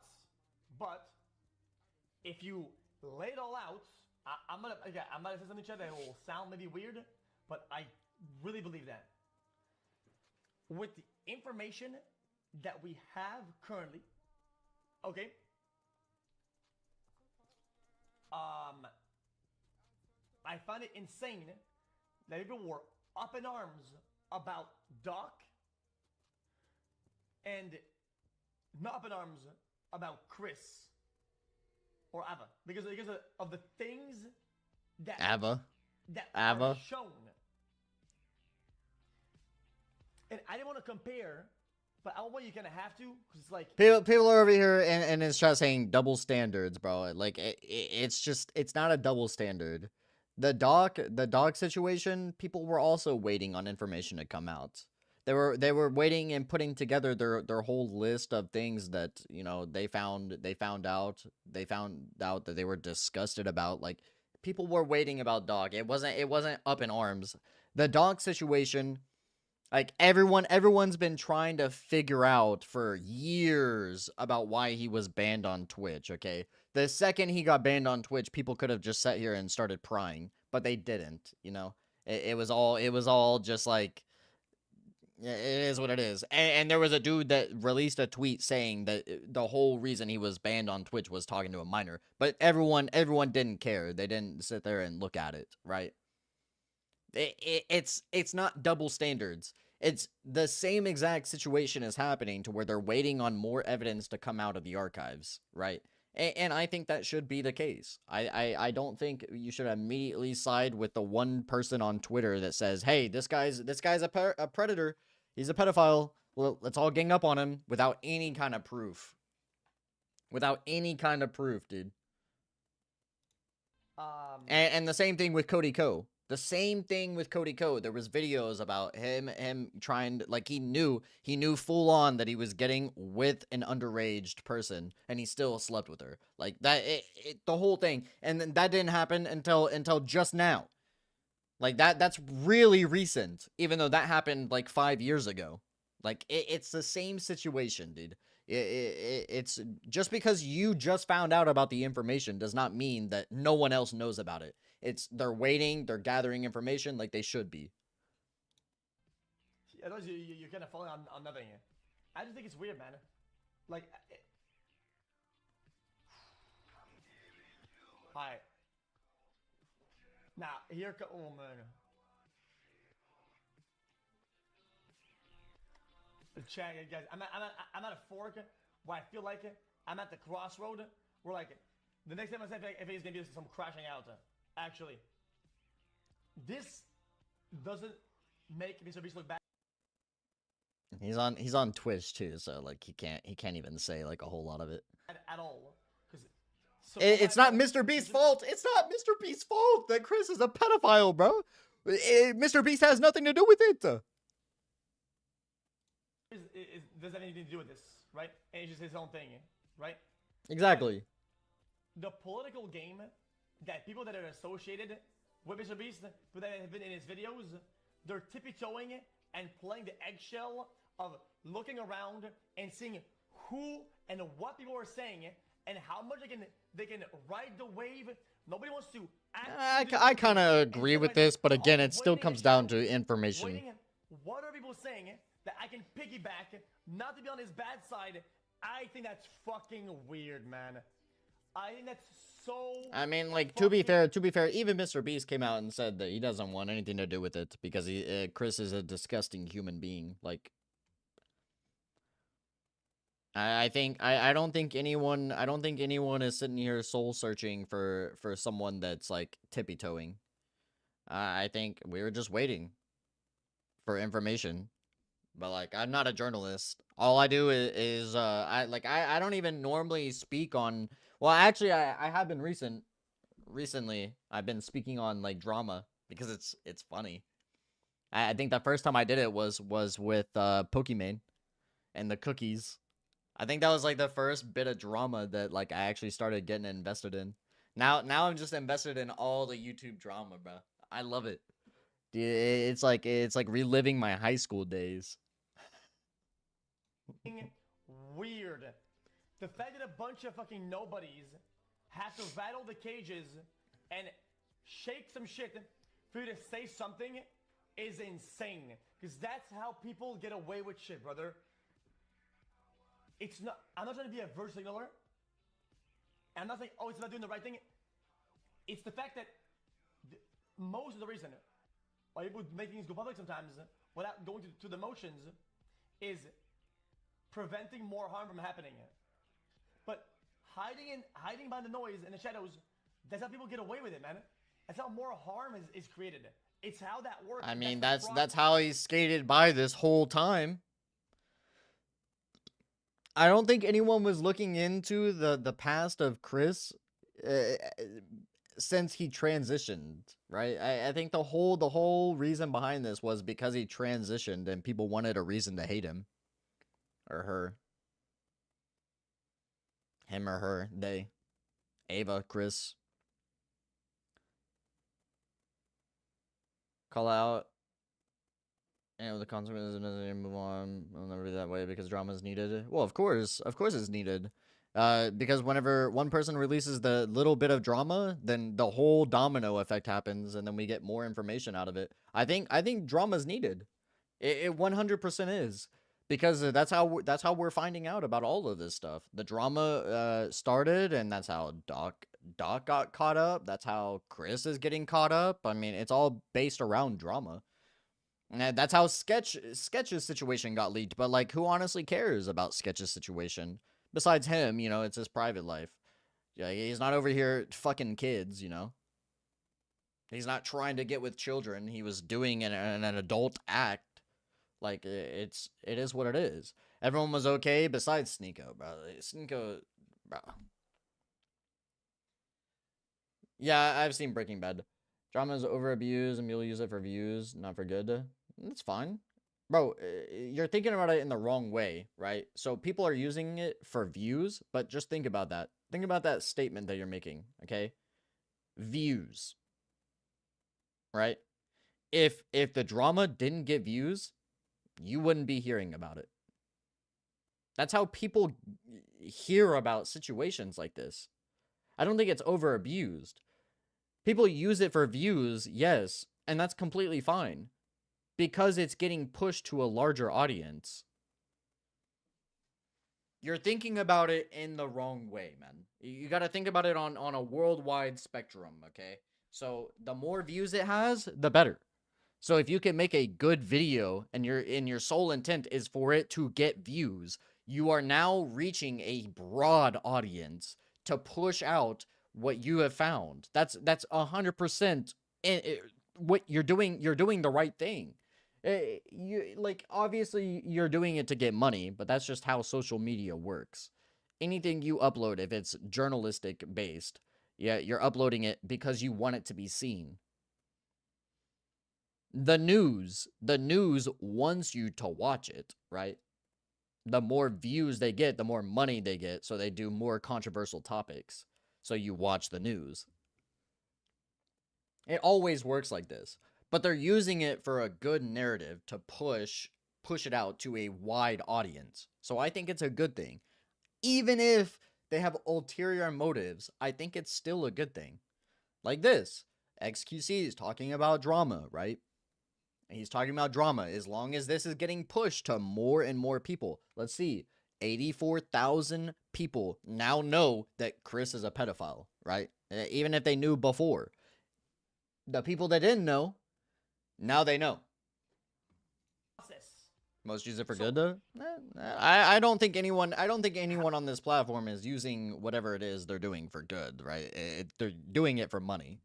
if you lay it all out, I'm gonna say something, Chad, that will sound maybe weird, but I really believe that. With the information that we have currently, okay, I find it insane that people were up in arms about Doc and not up in arms about Chris or Ava because of the things that Ava are shown. And I didn't want to compare, but I want you kind of have to because it's like people are over here and it's just saying double standards, bro. Like it's not a double standard. The dog situation, people were also waiting on information to come out. They were waiting and putting together their whole list of things that, you know, they found out that they were disgusted about. Like, people were waiting about dog. It wasn't up in arms. The dog situation, like, everyone's been trying to figure out for years about why he was banned on Twitch, okay? The second he got banned on Twitch, people could have just sat here and started prying, but they didn't, you know? It was all just like, it is what it is. And there was a dude that released a tweet saying that the whole reason he was banned on Twitch was talking to a minor, but everyone didn't care. They didn't sit there and look at it, right? It's not double standards. It's the same exact situation is happening to where they're waiting on more evidence to come out of the archives, right? And I think that should be the case. I don't think you should immediately side with the one person on Twitter that says, "Hey, this guy's a predator. He's a pedophile. Well, let's all gang up on him," without any kind of proof. Without any kind of proof, dude. And the same thing with Cody Ko. The same thing with Cody Ko. There was videos about him trying to, like, he knew full on that he was getting with an underage person and he still slept with her. Like that, the whole thing. And then that didn't happen until just now. Like that's really recent, even though that happened like 5 years ago. Like it's the same situation, dude. It's just because you just found out about the information does not mean that no one else knows about it. They're waiting, they're gathering information like they should be. Otherwise, you're kind of falling on nothing here. I just think it's weird, man. Like, alright. Now, oh man. Check it, guys. I'm at a fork where I feel like I'm at the crossroad where, like, the next time I say if it's gonna be some crashing out. Actually, this doesn't make Mr. Beast look bad. He's on Twitch too, so like he can't even say like a whole lot of it at all. It's not Mr. Beast's fault. It's not Mr. Beast's fault that Chris is a pedophile, bro. Mr. Beast has nothing to do with it. Doesn't have anything to do with this, right? And it's just his own thing, right? Exactly. The political game that people that are associated with Mr. Beast, who that have been in his videos, they're tippy-toeing and playing the eggshell of looking around and seeing who and what people are saying and how much they can ride the wave. Nobody wants to act. I kind of agree with this, but again, it still comes down to information. What are people saying that I can piggyback, not to be on his bad side? I think that's fucking weird, man. I think that's so. I mean, like, to be fair, even Mr. Beast came out and said that he doesn't want anything to do with it because Chris is a disgusting human being. Like, I don't think anyone is sitting here soul searching for someone that's like tippy-toeing. I think we were just waiting for information. but like I'm not a journalist. All I do is I don't even normally speak on. Well, actually, I have been recently. I've been speaking on like drama because it's funny. I think the first time I did it was with Pokimane and the cookies. I think that was like the first bit of drama that like I actually started getting invested in. Now I'm just invested in all the YouTube drama, bro. I love it. Dude, it's like reliving my high school days. Weird. The fact that a bunch of fucking nobodies have to rattle the cages and shake some shit for you to say something is insane. Because that's how people get away with shit, brother. It's not. I'm not trying to be a virtue signaler. I'm not saying, oh, it's not doing the right thing. It's the fact that most of the reason why people make things go public sometimes without going through the motions is preventing more harm from happening. But hiding behind the noise and the shadows, that's how people get away with it, man. That's how more harm is created. It's how that works. I mean, that's how he skated by this whole time. I don't think anyone was looking into the past of Chris since he transitioned, right? I think the whole reason behind this was because he transitioned and people wanted a reason to hate him or her. Him or her, they. Ava, Chris. Call out. And the consequences move on. It'll never be that way because drama is needed. Well, of course it's needed. Because whenever one person releases the little bit of drama, then the whole domino effect happens, and then we get more information out of it. I think drama is needed. It 100% is, because that's how we're finding out about all of this stuff. The drama started, and that's how Doc got caught up. That's how Chris is getting caught up. I mean, it's all based around drama. And that's how Sketch's situation got leaked. But like, who honestly cares about Sketch's situation? Besides him, you know, it's his private life. Yeah, he's not over here fucking kids, you know. He's not trying to get with children. He was doing an adult act. Like, it is what it is. Everyone was okay besides Sneeko, bro. Sneeko, bro. Yeah, I've seen Breaking Bad. Drama is over abused and you'll use it for views, not for good. That's fine. Bro, you're thinking about it in the wrong way, right? So people are using it for views, but just think about that. Think about that statement that you're making, okay? Views. Right? If the drama didn't get views, you wouldn't be hearing about it. That's how people hear about situations like this. I don't think it's over abused. People use it for views, yes, and that's completely fine. Because it's getting pushed to a larger audience. You're thinking about it in the wrong way, man. You got to think about it on a worldwide spectrum, okay? So the more views it has, the better. So if you can make a good video and your sole intent is for it to get views, you are now reaching a broad audience to push out what you have found. That's 100% what you're doing. You're doing the right thing. Obviously you're doing it to get money, but that's just how social media works. Anything you upload, if it's journalistic based, yeah, you're uploading it because you want it to be seen. The news wants you to watch it, right? The more views they get, the more money they get, so they do more controversial topics. So you watch the news. It always works like this. But they're using it for a good narrative to push it out to a wide audience. So I think it's a good thing. Even if they have ulterior motives, I think it's still a good thing. Like this. XQC is talking about drama, right? He's talking about drama. As long as this is getting pushed to more and more people. Let's see. 84,000 people now know that Chris is a pedophile, right? Even if they knew before. The people that didn't know, now they know. Most use it for good though. I don't think anyone on this platform is using whatever it is they're doing for good, right? They're doing it for money.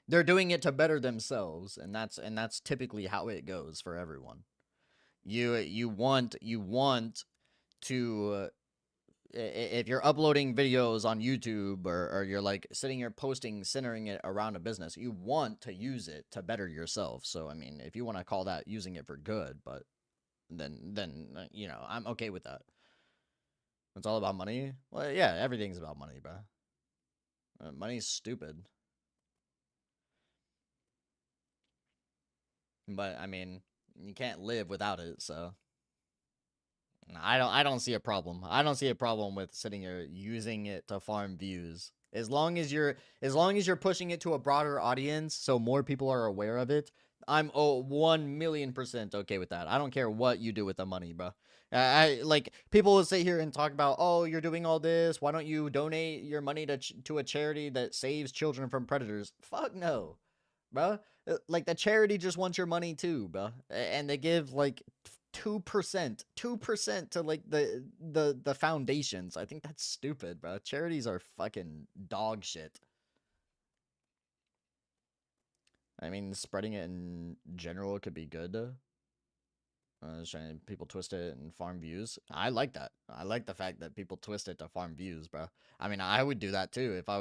They're doing it to better themselves, and that's typically how it goes for everyone. You want to if you're uploading videos on YouTube or you're like sitting here posting, centering it around a business, you want to use it to better yourself. So I mean, if you want to call that using it for good, but then you know, I'm okay with that. It's all about money. Well, yeah, everything's about money, bro. Money's stupid. But I mean, you can't live without it, so I don't see a problem. I don't see a problem with sitting here using it to farm views. As long as you're pushing it to a broader audience so more people are aware of it, I'm 1,000,000% okay with that. I don't care what you do with the money, bro. I like people will sit here and talk about, "Oh, you're doing all this. Why don't you donate your money to a charity that saves children from predators?" Fuck no, bro. Like the charity just wants your money too, bro. And they give like 2% to like the foundations. I think that's stupid, bro. Charities are fucking dog shit. I mean, spreading it in general could be good. Trying people twist it and farm views. I like that. I like the fact that people twist it to farm views, bro. I mean, I would do that too if I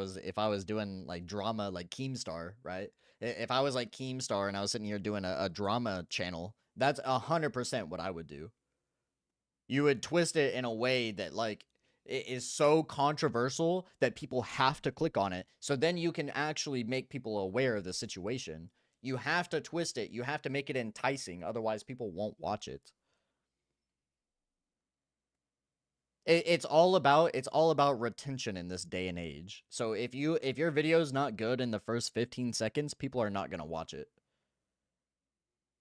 was doing like drama like Keemstar, right? If I was like Keemstar and I was sitting here doing a drama channel, that's 100% what I would do. You would twist it in a way that like it is so controversial that people have to click on it. So then you can actually make people aware of the situation. You have to twist it. You have to make it enticing. Otherwise, people won't watch it. It's all about retention in this day and age. So if your video is not good in the first 15 seconds, people are not gonna watch it.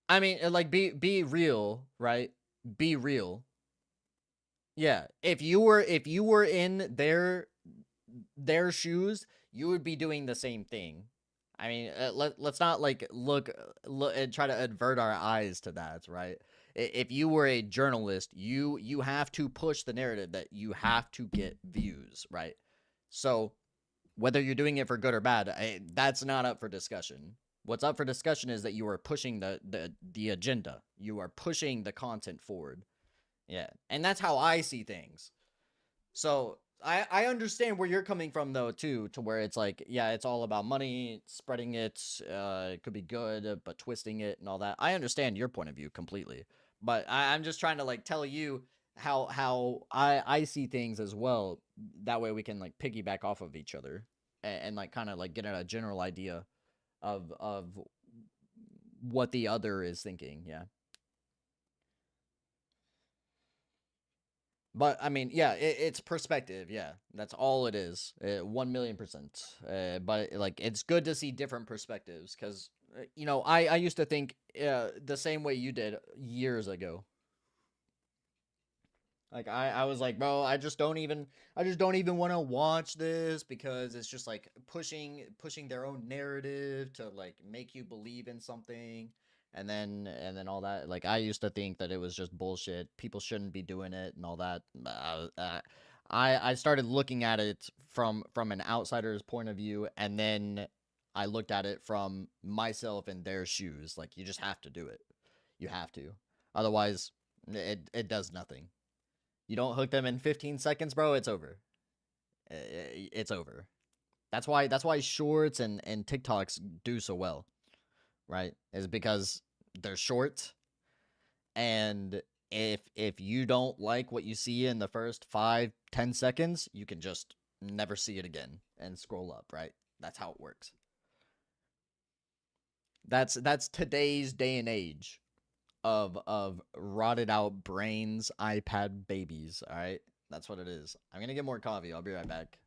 I mean, like be real, right? Be real. Yeah, if you were in their shoes, you would be doing the same thing. I mean, let's not like look and try to advert our eyes to that, right? If you were a journalist, you have to push the narrative that you have to get views, right? So whether you're doing it for good or bad, that's not up for discussion. What's up for discussion is that you are pushing the agenda. You are pushing the content forward. Yeah, and that's how I see things. So I understand where you're coming from though too, to where it's like, yeah, it's all about money, spreading it. It could be good, but twisting it and all that. I understand your point of view completely, but I'm just trying to like tell you how I see things as well. That way we can like piggyback off of each other and like kind of like get a general idea of what the other is thinking. Yeah. But I mean, yeah, it's perspective. Yeah, that's all it is. 1,000,000%. But like, it's good to see different perspectives because you know, I used to think the same way you did years ago. Like I was like, bro, I just don't even want to watch this because it's just like pushing their own narrative to like make you believe in something and then all that. Like I used to think that it was just bullshit. People shouldn't be doing it and all that. I started looking at it from an outsider's point of view, and then I looked at it from myself in their shoes. Like you just have to do it. You have to. Otherwise, it does nothing. You don't hook them in 15 seconds, bro, it's over. It's over. That's why shorts and TikToks do so well, right? Is because they're short, and if you don't like what you see in the first 5-10 seconds, you can just never see it again and scroll up, right? That's how it works. That's today's day and age of rotted out brains, iPad babies, all right? That's what it is. I'm going to get more coffee. I'll be right back.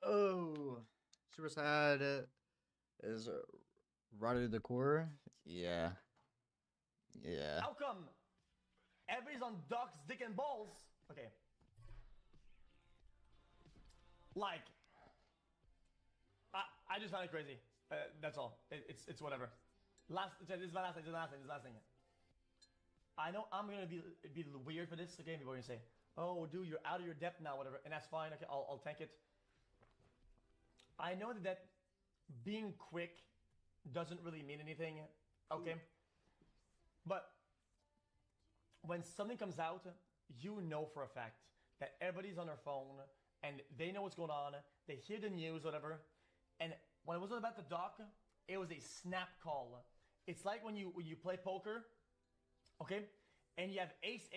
Oh, super sad. Is Roddy the Core? Yeah. Yeah. How come everybody's on Doc's dick and balls? Okay. Like, I just find it crazy. That's all. It's whatever. This is my last thing. This is the last thing. I know I'm gonna be weird for this. Okay, people are gonna say, "Oh, dude, you're out of your depth now, whatever," and that's fine. Okay, I'll tank it. I know that being quick doesn't really mean anything. Okay, but when something comes out, you know for a fact that everybody's on their phone and they know what's going on. They hear the news, whatever. And when it wasn't about the doc, it was a snap call. It's like when you play poker, okay, and you have ace,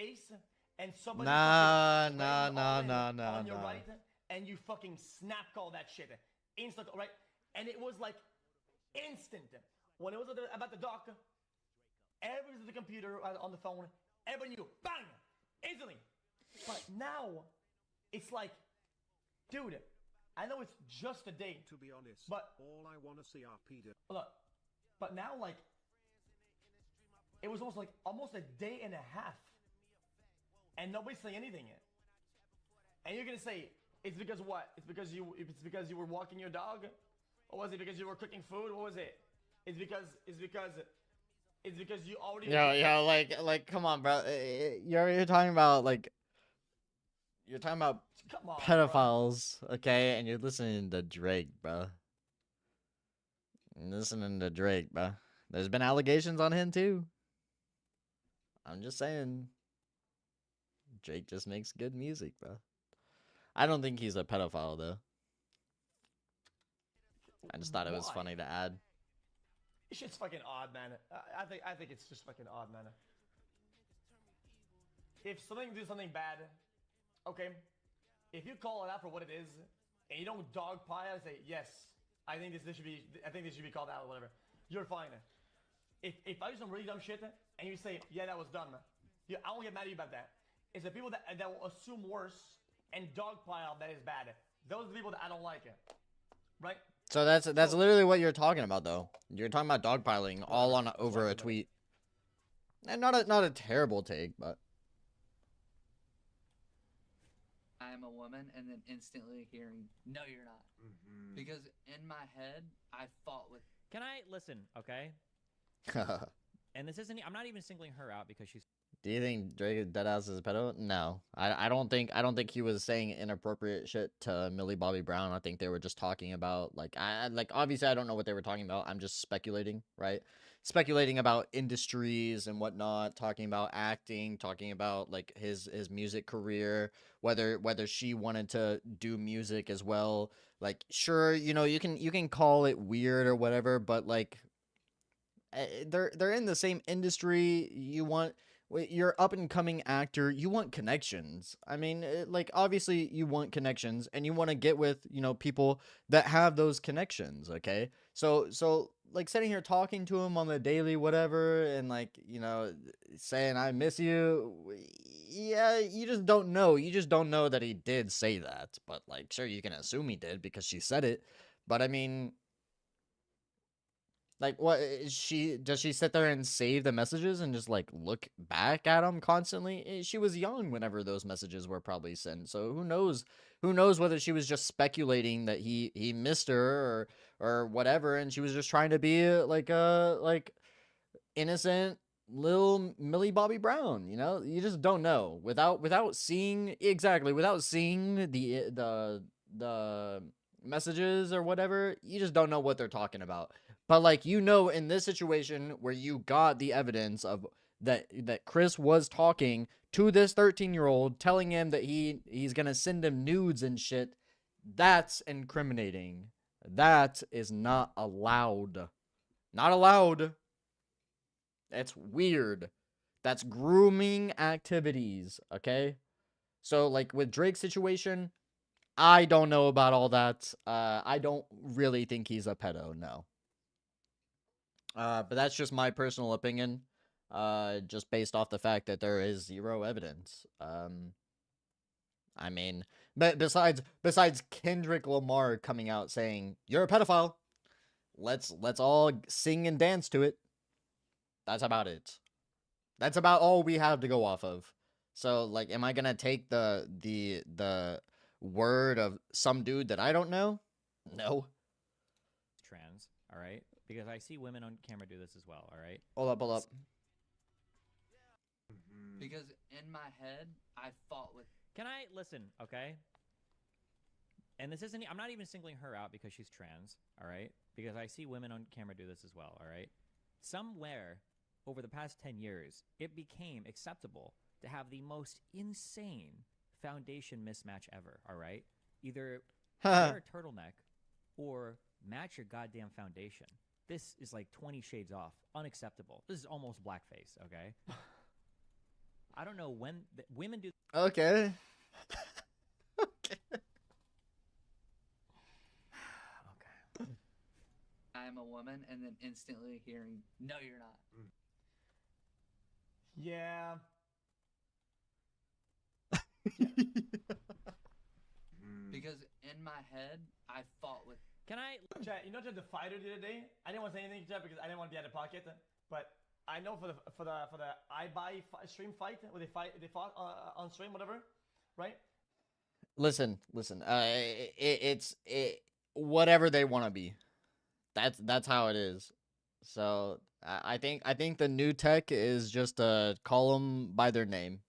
and somebody Nah, on your right, and you fucking snap call that shit, instant, right? And it was like instant. When it was about the doc, everybody's at the computer, on the phone, everybody knew, bang, instantly. But now, it's like, dude, I know it's just a day. To be honest, but all I want to see are Peter. Look, but now, like, it was almost a day and a half, and nobody's saying anything yet. And you're gonna say it's because what? It's because you were walking your dog, or was it because you were cooking food? What was it? It's because you already. Yeah, like, come on, bro. You're talking about like. You're talking about pedophiles, okay? And you're listening to Drake, bro. You're listening to Drake, bro. There's been allegations on him too. I'm just saying. Drake just makes good music, bro. I don't think he's a pedophile though. I just thought it was funny to add. It's just fucking odd, man. I think it's just fucking odd, man. If something do something bad, okay. If you call it out for what it is, and you don't dogpile and say yes, I think this should be called out or whatever, you're fine. If I do some really dumb shit and you say yeah that was dumb, I won't get mad at you about that. It's the people that will assume worse and dogpile that is bad. Those are the people that I don't like it, right? So that's literally what you're talking about, though. You're talking about dogpiling all on over a tweet, and not a terrible take, but I am a woman, and then instantly hearing, "No, you're not," because in my head I fought with. Can I listen? Okay. And this isn't. I'm not even singling her out because she's. Do you think Drake Deadass is a pedo? No, I don't think he was saying inappropriate shit to Millie Bobby Brown. I think they were just talking about like obviously I don't know what they were talking about. I'm just speculating, right? Speculating about industries and whatnot, talking about acting, talking about like his music career, whether she wanted to do music as well. Like sure, you know, you can call it weird or whatever, but like they're in the same industry. You're up and coming actor. You want connections. I mean, like obviously you want connections and you want to get with, you know, people that have those connections. Okay. So like sitting here talking to him on the daily, whatever, and like, you know, saying, I miss you. Yeah. You just don't know. You just don't know that he did say that, but like, sure, you can assume he did because she said it. But I mean, like, what does she sit there and save the messages and just like look back at them constantly? She was young whenever those messages were probably sent, so who knows whether she was just speculating that he missed her or whatever, and she was just trying to be like innocent little Millie Bobby Brown. You know, you just don't know without seeing the messages or whatever. You just don't know what they're talking about. But like, you know, in this situation where you got the evidence of that Chris was talking to this 13-year-old, telling him that he's gonna send him nudes and shit, that's incriminating. That is not allowed. Not allowed. That's weird. That's grooming activities, okay? So like with Drake's situation, I don't know about all that. I don't really think he's a pedo, no. But that's just my personal opinion, just based off the fact that there is zero evidence. I mean, But besides Kendrick Lamar coming out saying you're a pedophile, let's all sing and dance to it. That's about it. That's about all we have to go off of. So like, am I gonna take the word of some dude that I don't know? No. Trans, all right? Because I see women on camera do this as well, all right? Hold up. Because in my head, I fought with. Can I listen, okay? And this isn't, I'm not even singling her out because she's trans, all right? Because I see women on camera do this as well, all right? Somewhere over the past 10 years, it became acceptable to have the most insane foundation mismatch ever, all right? Either wear a turtleneck or match your goddamn foundation. This is like 20 shades off. Unacceptable. This is almost blackface, okay? I don't know when women do. Okay. I'm a woman, and then instantly hearing, "No, you're not." Yeah. Because in my head, I fought with. Can I? Chat, you know, the fighter the other day. I didn't want to say anything, Chat, because I didn't want to be out of pocket. But I know for the iBuy stream fight where they fought on stream, whatever, right? Listen. It's whatever they want to be. That's how it is. So I think the new tech is just call them by their name.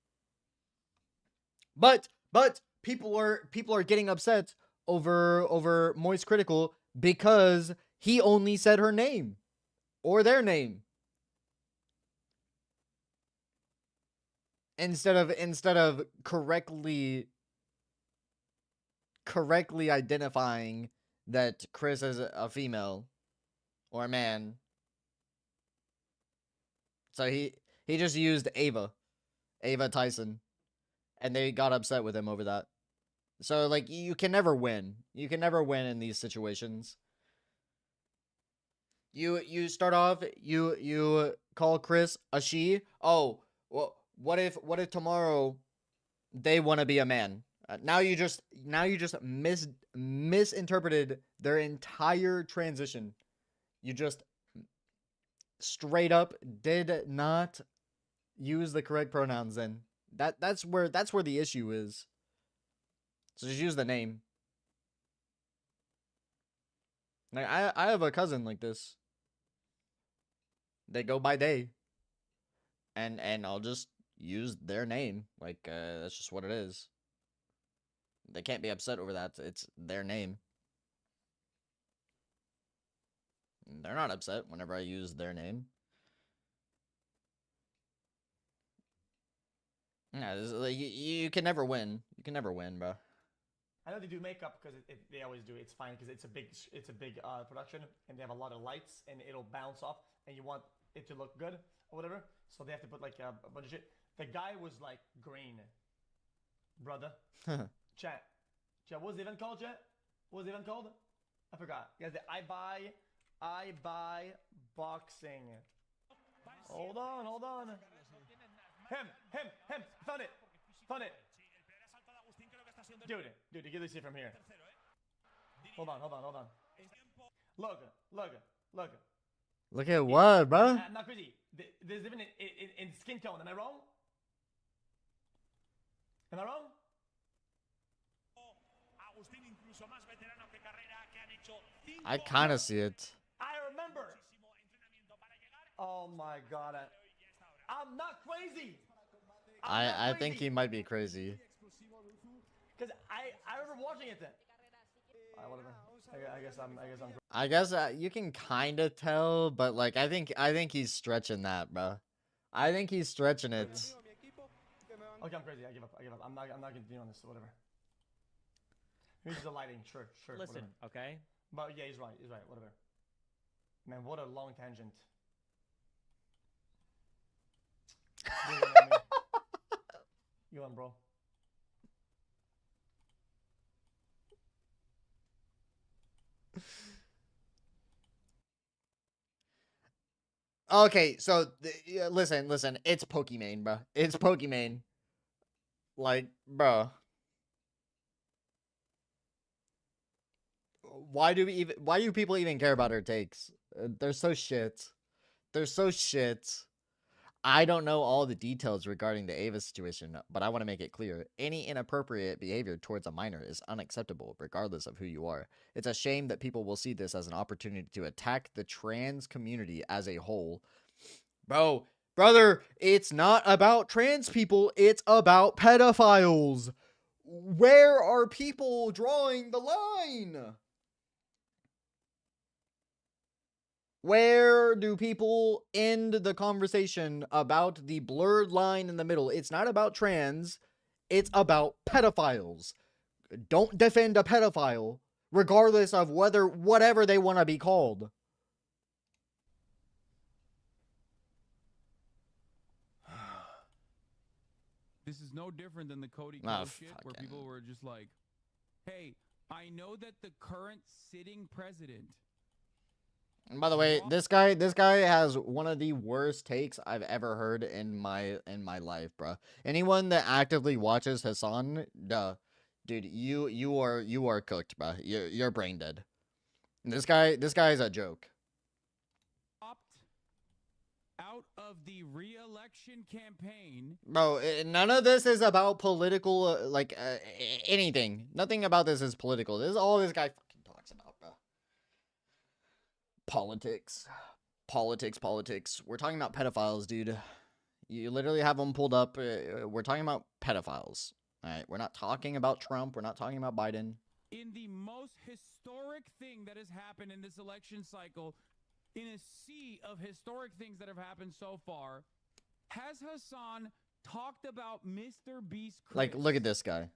But people are getting upset over Moist Critical because he only said her name or their name instead of correctly identifying that Chris is a female or a man. So he just used Ava Tyson, and they got upset with him over that. So like, you can never win. You can never win in these situations. You start off, you call Chris a she. Oh, well, what if tomorrow they want to be a man? Now you just misinterpreted their entire transition. You just straight up did not use the correct pronouns. Then that's where the issue is. So just use the name. Like I have a cousin like this. They go by they. And I'll just use their name. Like that's just what it is. They can't be upset over that. It's their name. They're not upset whenever I use their name. Yeah, like, you can never win. You can never win, bro. I know they do makeup because they always do. It's fine because it's a big production and they have a lot of lights and it'll bounce off and you want it to look good or whatever. So they have to put like a bunch of shit. The guy was like green, brother. Chat, what was the event called, Chat? What was the event called? I forgot. You guys, I buy boxing. Hold on. Him. Found it. Dude, you can really see it from here. Hold on. Look. Look at what, bro? I'm not crazy. There's even in skin tone. Am I wrong? I kind of see it. I remember. Oh my god. I'm not crazy. I think he might be crazy. Because I remember watching it then. Whatever. I guess you can kind of tell, but like I think he's stretching that, bro. I think he's stretching it. Okay, I'm crazy. I give up. I'm not gonna continue on this. Whatever. Here's the lighting. Sure. Listen, whatever. Okay. But yeah, he's right. Whatever. Man, what a long tangent. You on, bro? Okay, so listen, it's Pokimane, bro. It's Pokimane. Like, bro. why do people even care about her takes? They're so shit. They're so shit. I don't know all the details regarding the Ava situation, but I want to make it clear. Any inappropriate behavior towards a minor is unacceptable, regardless of who you are. It's a shame that people will see this as an opportunity to attack the trans community as a whole. Brother, it's not about trans people, it's about pedophiles. Where are people drawing the line? Where do people end the conversation about the blurred line in the middle? It's not about trans, it's about pedophiles. Don't defend a pedophile, regardless of whatever they want to be called. This is no different than the Cody Ah, shit, where people were just like, hey, I know that the current sitting president. And by the way, this guy has one of the worst takes I've ever heard in my life, bro. Anyone that actively watches Hassan, dude, you are cooked, bro. You're brain dead. This guy is a joke. Out of the re-election campaign. Bro, none of this is about political, anything. Nothing about this is political. This is all this guy fucking talks about, bro. Politics. We're talking about pedophiles, dude. You literally have them pulled up. We're talking about pedophiles. All right, we're not talking about Trump. We're not talking about Biden. In the most historic thing that has happened in this election cycle, in a sea of historic things that have happened so far, has Hassan talked about Mr. Beast Chris? Like, look at this guy.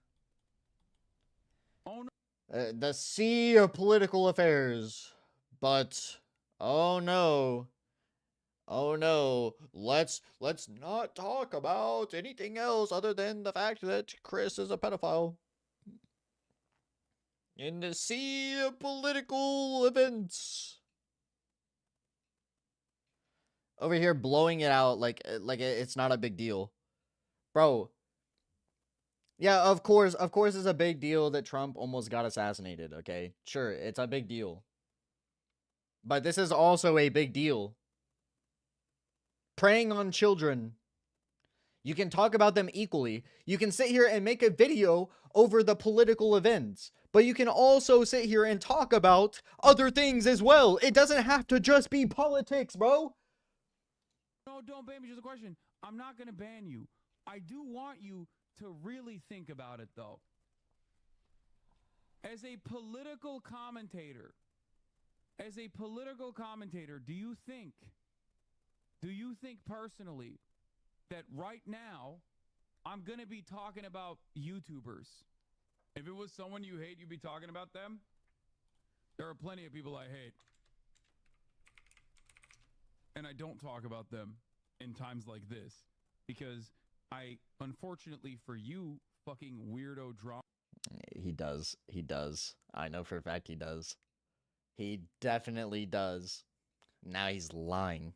Oh, the sea of political affairs. But, oh no, let's not talk about anything else other than the fact that Chris is a pedophile. In the sea of political events. Over here blowing it out like it's not a big deal. Bro. Yeah, of course it's a big deal that Trump almost got assassinated, okay? Sure, it's a big deal. But this is also a big deal. Preying on children. You can talk about them equally. You can sit here and make a video over the political events. But you can also sit here and talk about other things as well. It doesn't have to just be politics, bro. No, don't ban me. Just a question. I'm not going to ban you. I do want you to really think about it, though. As a political commentator, do you think personally that right now I'm going to be talking about YouTubers? If it was someone you hate, you'd be talking about them? There are plenty of people I hate. And I don't talk about them in times like this because unfortunately for you, fucking weirdo drama. He does. I know for a fact he does. He definitely does. Now he's lying.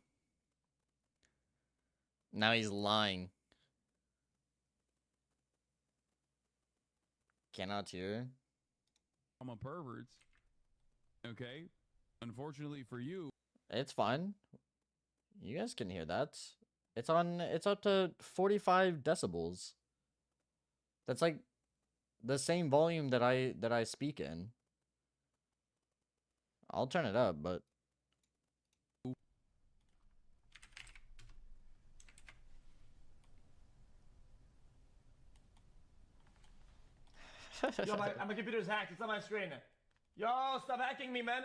Cannot hear. I'm a pervert. Okay? Unfortunately for you. It's fine. You guys can hear that. It's up to 45 decibels. That's like the same volume that I speak in. I'll turn it up, but Yo, my computer's hacked. It's on my screen. Yo, stop hacking me, man.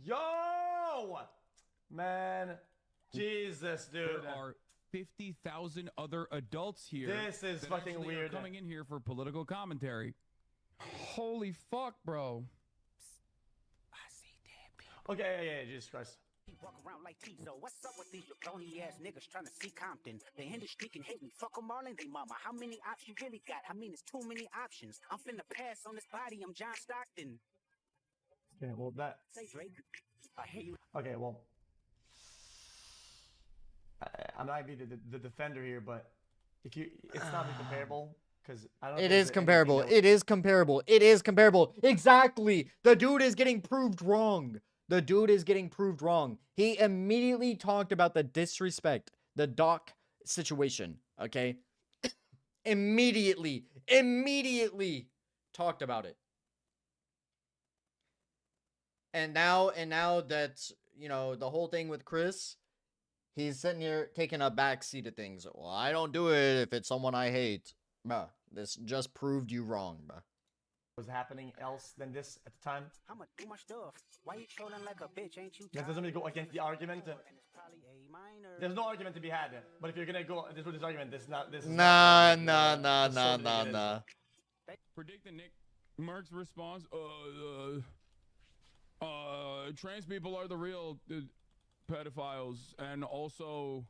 Yo, man. Jesus, dude. There are 50,000 other adults here. This is that fucking actually are weird. coming in here for political commentary. Holy fuck, bro. Okay, yeah, Jesus Christ. Walk around like Tizo. What's up with these jabroni ass niggas trying to see Compton? The industry can hate me. Fuck them all and they mama. How many options you really got? I mean, it's too many options. I'm finna pass on this body. I'm John Stockton. Okay, well, that. Say Drake. I hear you. Okay, well. I'm not gonna be the defender here, but it's not comparable. Because I don't know It if is there's comparable. anything It is comparable. It is comparable. Exactly. The dude is getting proved wrong. The dude is getting proved wrong. He immediately talked about the disrespect, the Doc situation, okay? Immediately talked about it. And now that's, you know, the whole thing with Chris, he's sitting here taking a back seat of things. Well, I don't do it if it's someone I hate. Bruh, this just proved you wrong, bruh. was happening else than this at the time. I'ma do my stuff. Why you trolling like a bitch? Ain't you? That doesn't really go against the argument. There's no argument to be had. But if you're gonna go this with this argument, this is not this. Nah. Predict the Nick Mark's response. Trans people are the real pedophiles, and also,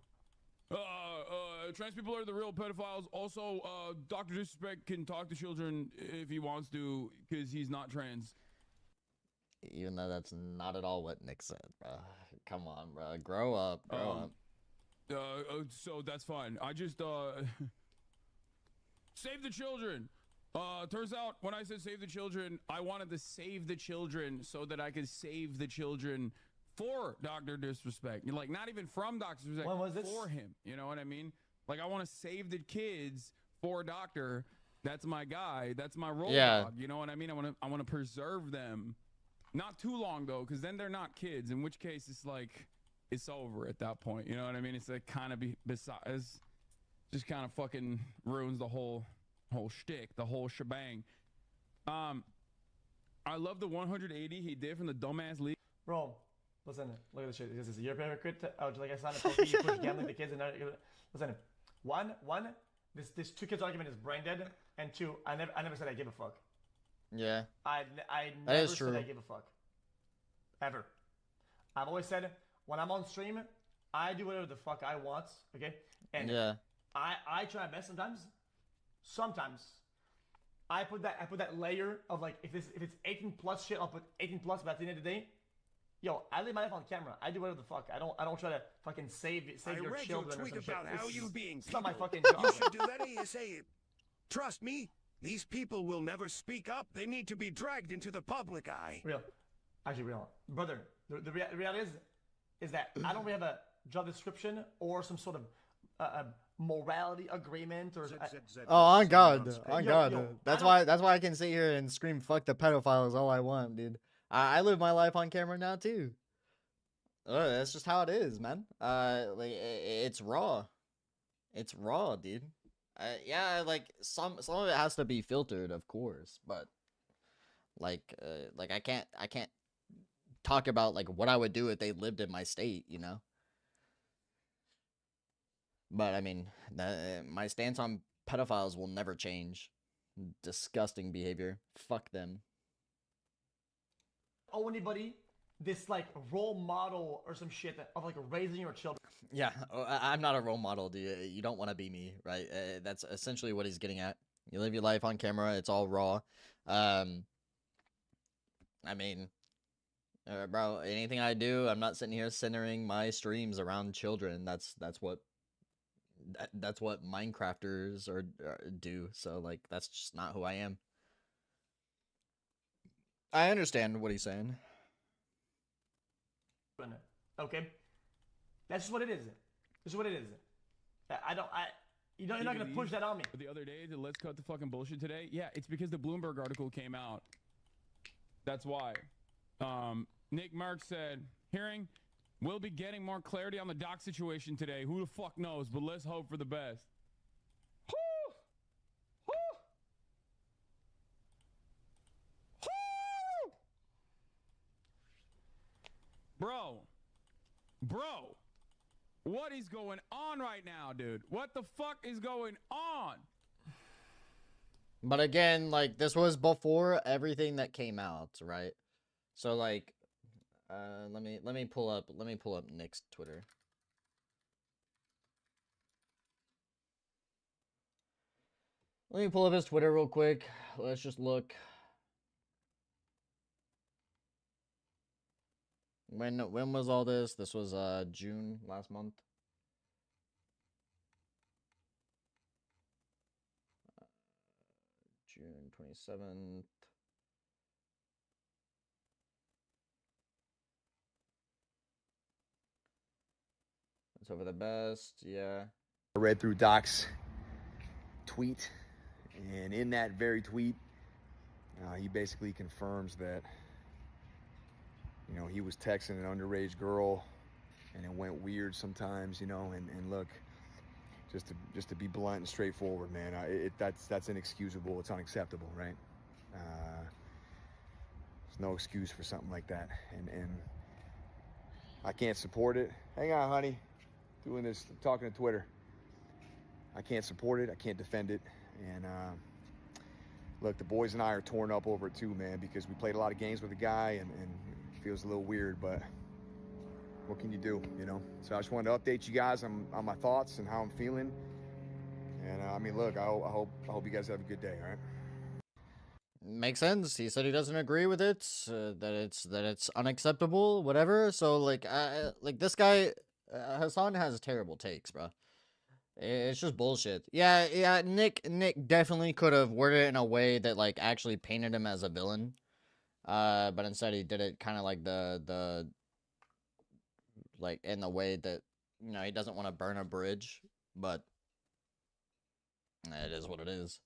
trans people are the real pedophiles. Also, Dr. Disrespect can talk to children if he wants to, because he's not trans. Even though that's not at all what Nick said, bro. Come on, bro. Grow up. So that's fine. I just, save the children. Turns out when I said save the children, I wanted to save the children so that I could save the children for Dr. Disrespect. Like, not even from Dr. Disrespect. When was this? For him. You know what I mean? Like, I want to save the kids for Doctor. That's my guy. That's my role dog. You know what I mean? I want to preserve them. Not too long though, because then they're not kids. In which case, it's like it's over at that point. You know what I mean? It's like kind of besides, just kind of fucking ruins the whole shtick, the whole shebang. I love the 180 he did from the dumbass league. Bro, listen, look at this shit. This is your favorite crit. Oh, like I signed a post, you push gambling the kids, and now, listen. One, this two kids argument is brain dead, and two, I never said I give a fuck. Yeah. I never said I give a fuck. Ever. I've always said when I'm on stream, I do whatever the fuck I want. Okay. And yeah. I try my best sometimes. Sometimes I put that layer of like if it's 18 plus shit, I'll put 18 plus. But at the end of the day, yo, I live my life on camera. I do whatever the fuck. I don't try to fucking save your children or some shit. How you being it's not my fucking job. You should do that ASA. Trust me, these people will never speak up. They need to be dragged into the public eye. Real, actually real, brother. The reality is that I don't really have a job description or some sort of morality agreement or. Oh, on God. That's why I can sit here and scream "fuck the pedophiles" all I want, dude. I live my life on camera now too. That's just how it is, man. Like it's raw. It's raw, dude. Yeah, like some of it has to be filtered, of course, but like I can't talk about like what I would do if they lived in my state, you know. But I mean, my stance on pedophiles will never change. Disgusting behavior. Fuck them. Oh, anybody this like role model or some shit of like raising your children. Yeah, I'm not a role model, dude. You don't want to be me, right? That's essentially what he's getting at. You live your life on camera. It's all raw. I mean, bro, anything I do, I'm not sitting here centering my streams around children. That's what Minecrafters do. So like, that's just not who I am. I understand what he's saying. Okay, that's just what it is. This is what it is. You're not gonna push that on me. The other day, let's cut the fucking bullshit today. Yeah, it's because the Bloomberg article came out. That's why. Nick Mark said, hearing, we'll be getting more clarity on the doc situation today. Who the fuck knows? But let's hope for the best. Bro, what is going on right now, dude? What the fuck is going on? But again, like, this was before everything that came out, right? So like, let me pull up Nick's Twitter. Let me pull up his Twitter real quick. Let's just look. When was all this? This was June last month. 27th. It's over the best, yeah. I read through Doc's tweet, and in that very tweet, he basically confirms that, you know, he was texting an underage girl, and it went weird sometimes, you know. And look, just to be blunt and straightforward, man, that's inexcusable. It's unacceptable, right? There's no excuse for something like that, and I can't support it. Hang on, honey. Doing this, talking to Twitter. I can't support it. I can't defend it. And look, the boys and I are torn up over it too, man, because we played a lot of games with the guy, and it feels a little weird, but what can you do, you know? So I just wanted to update you guys on my thoughts and how I'm feeling. And I mean, look, I hope you guys have a good day, all right? Makes sense. He said he doesn't agree with it, that it's unacceptable, whatever. So like this guy, Hassan has terrible takes, bro. It's just bullshit. Yeah. Nick definitely could have worded it in a way that like actually painted him as a villain. But instead he did it kind of like the like in the way that, you know, he doesn't want to burn a bridge, but it is what it is.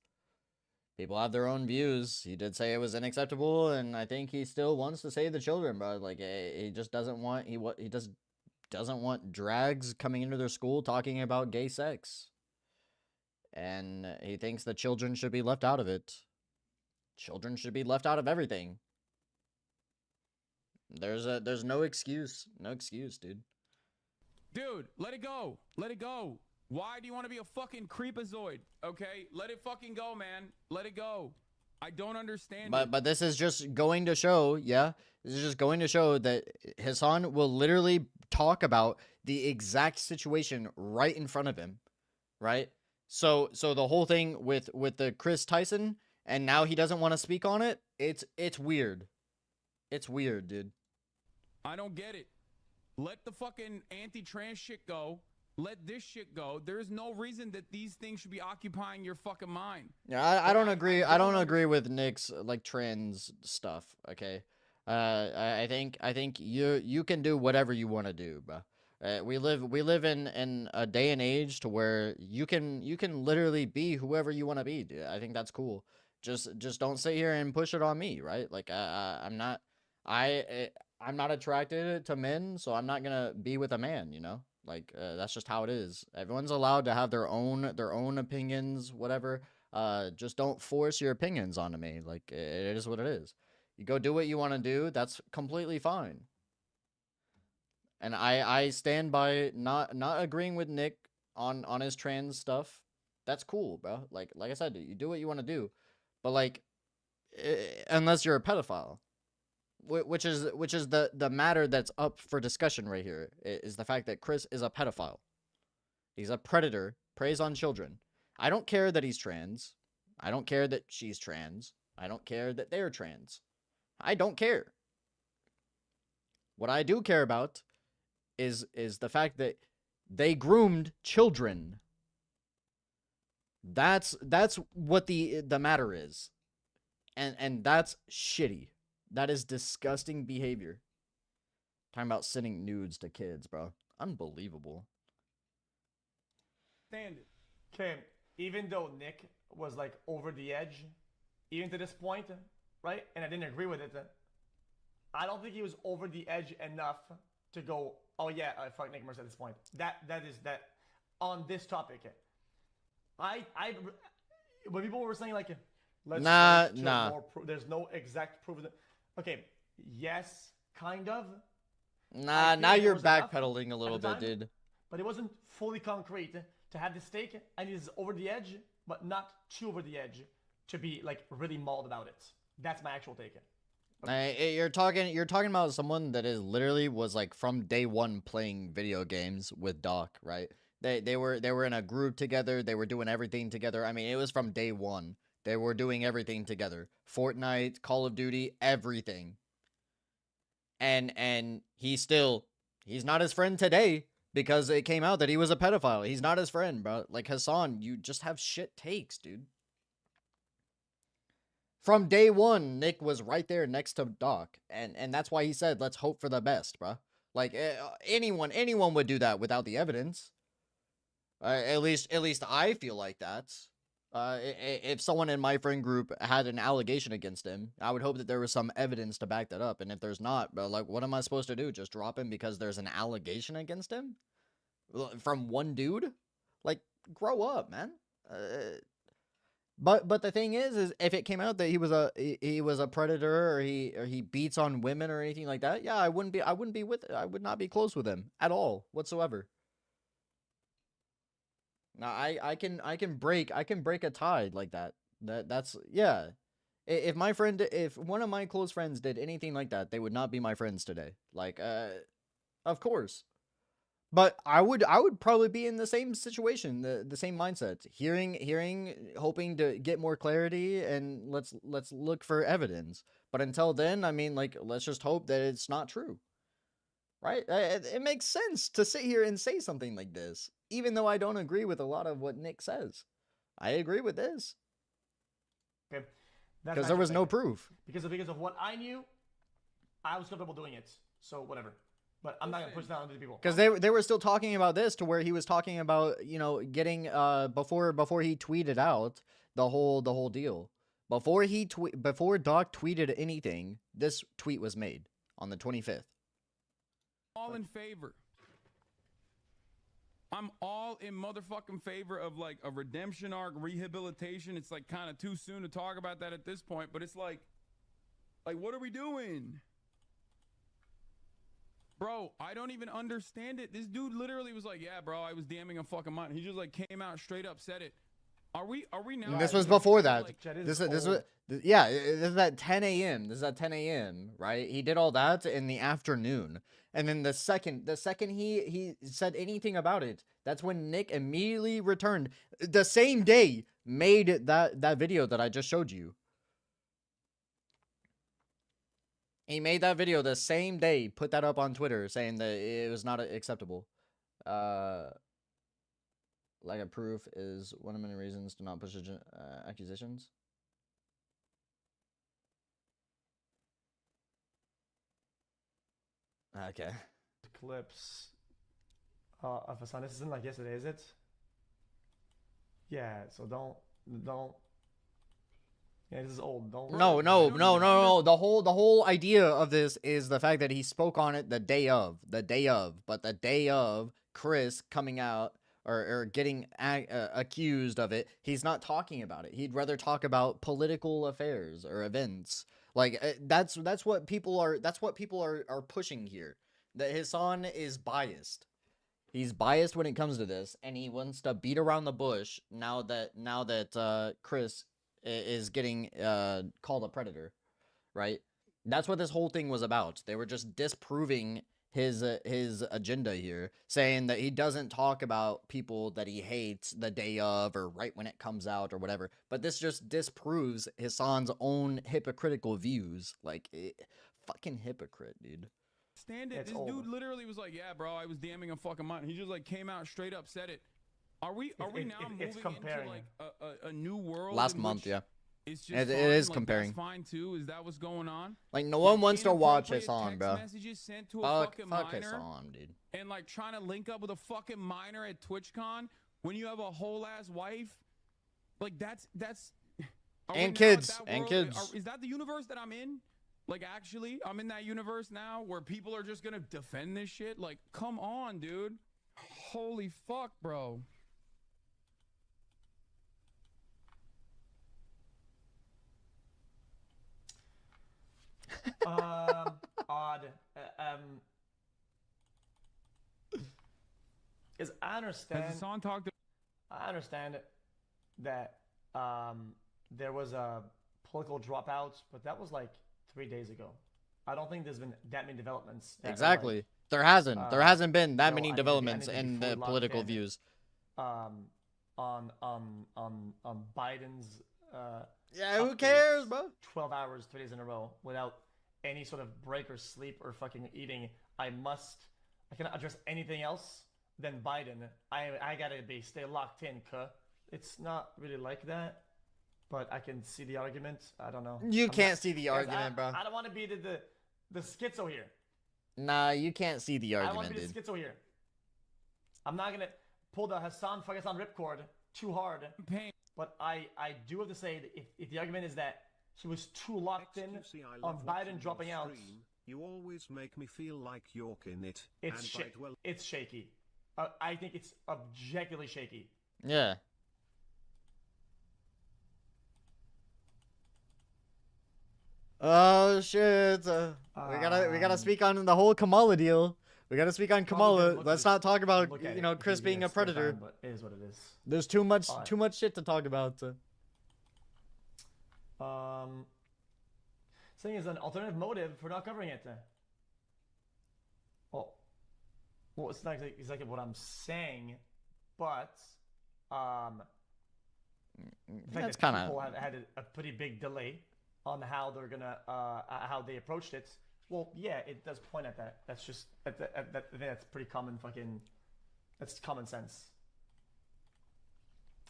People have their own views. He did say it was unacceptable, and I think he still wants to save the children, bro. Like he just doesn't want he just doesn't want drags coming into their school talking about gay sex. And he thinks the children should be left out of it. Children should be left out of everything. There's no excuse. No excuse, dude. Dude, let it go. Let it go. Why do you want to be a fucking creepazoid? Okay? Let it fucking go, man. Let it go. I don't understand But this is just going to show, yeah? This is just going to show that Hassan will literally talk about the exact situation right in front of him, right? So the whole thing with the Chris Tyson, and now he doesn't want to speak on it, it's weird. It's weird, dude. I don't get it. Let the fucking anti-trans shit go. Let this shit go. There's no reason that these things should be occupying your fucking mind. Yeah, I don't agree. I don't agree with Nick's like trans stuff. Okay, I think you can do whatever you want to do, bro. We live in a day and age to where you can literally be whoever you want to be, dude. I think that's cool. Just don't sit here and push it on me, right? Like I'm not attracted to men, so I'm not gonna be with a man, you know. Like that's just how it is. Everyone's allowed to have their own opinions, whatever. Just don't force your opinions onto me. Like it is what it is. You go do what you want to do. That's completely fine. And I stand by not agreeing with Nick on his trans stuff. That's cool, bro. Like I said, you do what you want to do, but like unless you're a pedophile. Which is the matter that's up for discussion right here, is the fact that Chris is a pedophile. He's a predator, preys on children. I don't care that he's trans. I don't care that she's trans. I don't care that they're trans. I don't care. What I do care about is the fact that they groomed children. That's what the matter is. And that's shitty. That is disgusting behavior. Talking about sending nudes to kids, bro. Unbelievable. Stand it. Okay, even though Nick was like over the edge, even to this point, right? And I didn't agree with it. I don't think he was over the edge enough to go, oh yeah, fuck Nick Mercer at this point. That is on this topic. When people were saying like, nah. There's no exact proof. Okay, yes, kind of. Nah, now you're backpedaling a little bit, dude. But it wasn't fully concrete to have the stake, and he's over the edge, but not too over the edge to be like really mauled about it. That's my actual take. You're talking about someone that is literally was like from day one playing video games with Doc, right? They were in a group together. They were doing everything together. I mean, it was from day one. They were doing everything together. Fortnite, Call of Duty, everything. And he's not his friend today because it came out that he was a pedophile. He's not his friend, bro. Like Hassan, you just have shit takes, dude. From day one, Nick was right there next to Doc, and that's why he said, "Let's hope for the best, bro." Like anyone would do that without the evidence. At least I feel like that. If someone in my friend group had an allegation against him, I would hope that there was some evidence to back that up. And if there's not, but like, what am I supposed to do? Just drop him because there's an allegation against him from one dude? Like, grow up, man. But the thing is if it came out that he was a predator or he beats on women or anything like that, yeah, I would not be close with him at all whatsoever. Now I can break a tie like that. That's yeah. If one of my close friends did anything like that, they would not be my friends today. Like of course. But I would probably be in the same situation, the same mindset. Hearing, hoping to get more clarity, and let's look for evidence. But until then, I mean, like, let's just hope that it's not true. Right? It makes sense to sit here and say something like this, even though I don't agree with a lot of what Nick says. I agree with this. Okay. Because there was no proof. Because of what I knew, I was comfortable doing it. So whatever. But I'm not gonna push that onto the people. Because they were still talking about this to where he was talking about, you know, getting before he tweeted out the whole deal. Before Doc tweeted anything, this tweet was made on the 25th. All in favor. I'm all in motherfucking favor of like a redemption arc, rehabilitation. It's like kind of too soon to talk about that at this point, but it's like what are we doing? Bro, I don't even understand it. This dude literally was like, yeah, bro, I was DMing a fucking minor. He just like came out straight up, said it. Are we now? This was before that. This is at 10 a.m. This is at 10 a.m. Right? He did all that in the afternoon, and then the second he said anything about it, that's when Nick immediately returned the same day, made that video that I just showed you. He made that video the same day, put that up on Twitter, saying that it was not acceptable. Lack of proof is one of many reasons to not push accusations. Okay. Clips of Hassan. This isn't like yesterday, is it? Yeah. So don't. Yeah, this is old. No. The whole idea of this is the fact that he spoke on it the day of, but the day of Chris coming out or getting accused of it, he's not talking about it. He'd rather talk about political affairs or events. Like that's what people are pushing here. That Hassan is biased. He's biased when it comes to this, and he wants to beat around the bush now that Chris is getting called a predator, right? That's what this whole thing was about. They were just disproving his agenda here, saying that he doesn't talk about people that he hates the day of or right when it comes out or whatever. But this just disproves Hassan's own hypocritical views. Like, fucking hypocrite, dude. Stand it. This dude literally was like, yeah, bro, I was DMing a fucking minor. He just like came out straight up, said it. Are we now moving into like a new world? Last month, yeah. It's just it is comparing. That's fine too. Is that what's going on? Like no one wants to watch Hassan, bro. Messages sent to a fucking fuck minor, Hassan, dude. And like trying to link up with a fucking minor at TwitchCon when you have a whole ass wife. Like that's. And kids. Is that the universe that I'm in? Like actually, I'm in that universe now where people are just gonna defend this shit. Like, come on, dude. Holy fuck, bro. Odd. Is I understand. Has Hassan talked? I understand that there was a political dropout, but that was like 3 days ago. I don't think there's been that many developments. Exactly. Like, there hasn't been that many developments in the political views. On Biden's. Yeah, who cares, bro? 12 hours, 3 days in a row, without any sort of break or sleep or fucking eating. I cannot address anything else than Biden. I gotta stay locked in, cuh. It's not really like that. but I can see the argument. I don't know. You can't see the Guys, argument, bro. I don't want to be the schizo here. Nah, you can't see the I don't want argument, to be dude. the schizo here. I'm not gonna pull the Hassan Faghassan ripcord too hard. But I do have to say that if the argument is that he was too locked in XQC, I on love watching Biden dropping your out, stream. You always make me feel like York in it. it's and by dwell- it's shaky. I think it's objectively shaky. Yeah. Oh shit! We gotta speak on the whole Kamala deal. We gotta speak on Kamala. Let's not talk about Chris being a predator. But it is what it is. There's too much shit to talk about. Saying is an alternative motive for not covering it. Well, it's not exactly what I'm saying, but the fact That's that kinda- people have had a pretty big delay on how they're gonna how they approached it. Well, yeah, it does point at that. That's just I think that's pretty common that's common sense.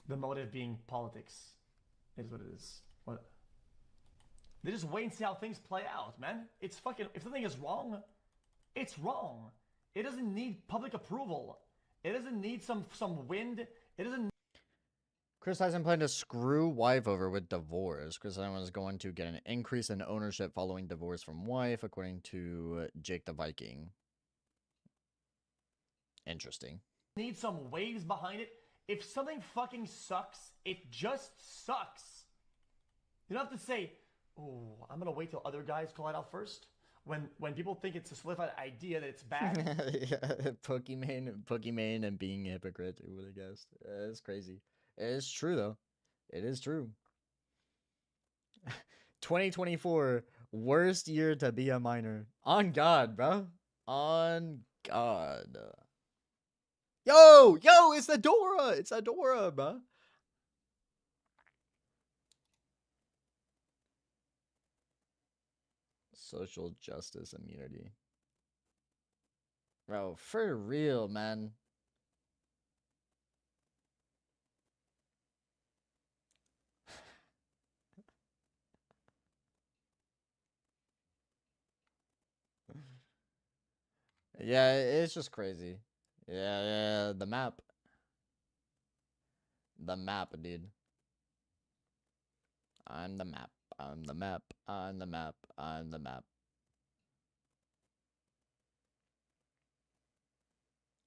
The motive being politics is what it is. What? They just wait and see how things play out, man. It's fucking if something is wrong, it's wrong. It doesn't need public approval. It doesn't need some wind. It doesn't. Chris Tyson planned to screw wife over with divorce. Chris Tyson was going to get an increase in ownership following divorce from wife, according to Jake the Viking. Interesting. Need some waves behind it. If something fucking sucks, it just sucks. You don't have to say, "Oh, I'm gonna wait till other guys call it out first." When people think it's a solidified idea that it's bad. Yeah, Pokimane and being a hypocrite. Who would have guessed? It's crazy. It is true though. It is true. 2024 worst year to be a minor. On God, bro. On God. Yo, it's Adora. It's Adora, bro. Social justice immunity. Bro, for real, man. Yeah, it's just crazy. Yeah, the map. The map, dude. I'm the map. I'm the map. I'm the map. I'm the map.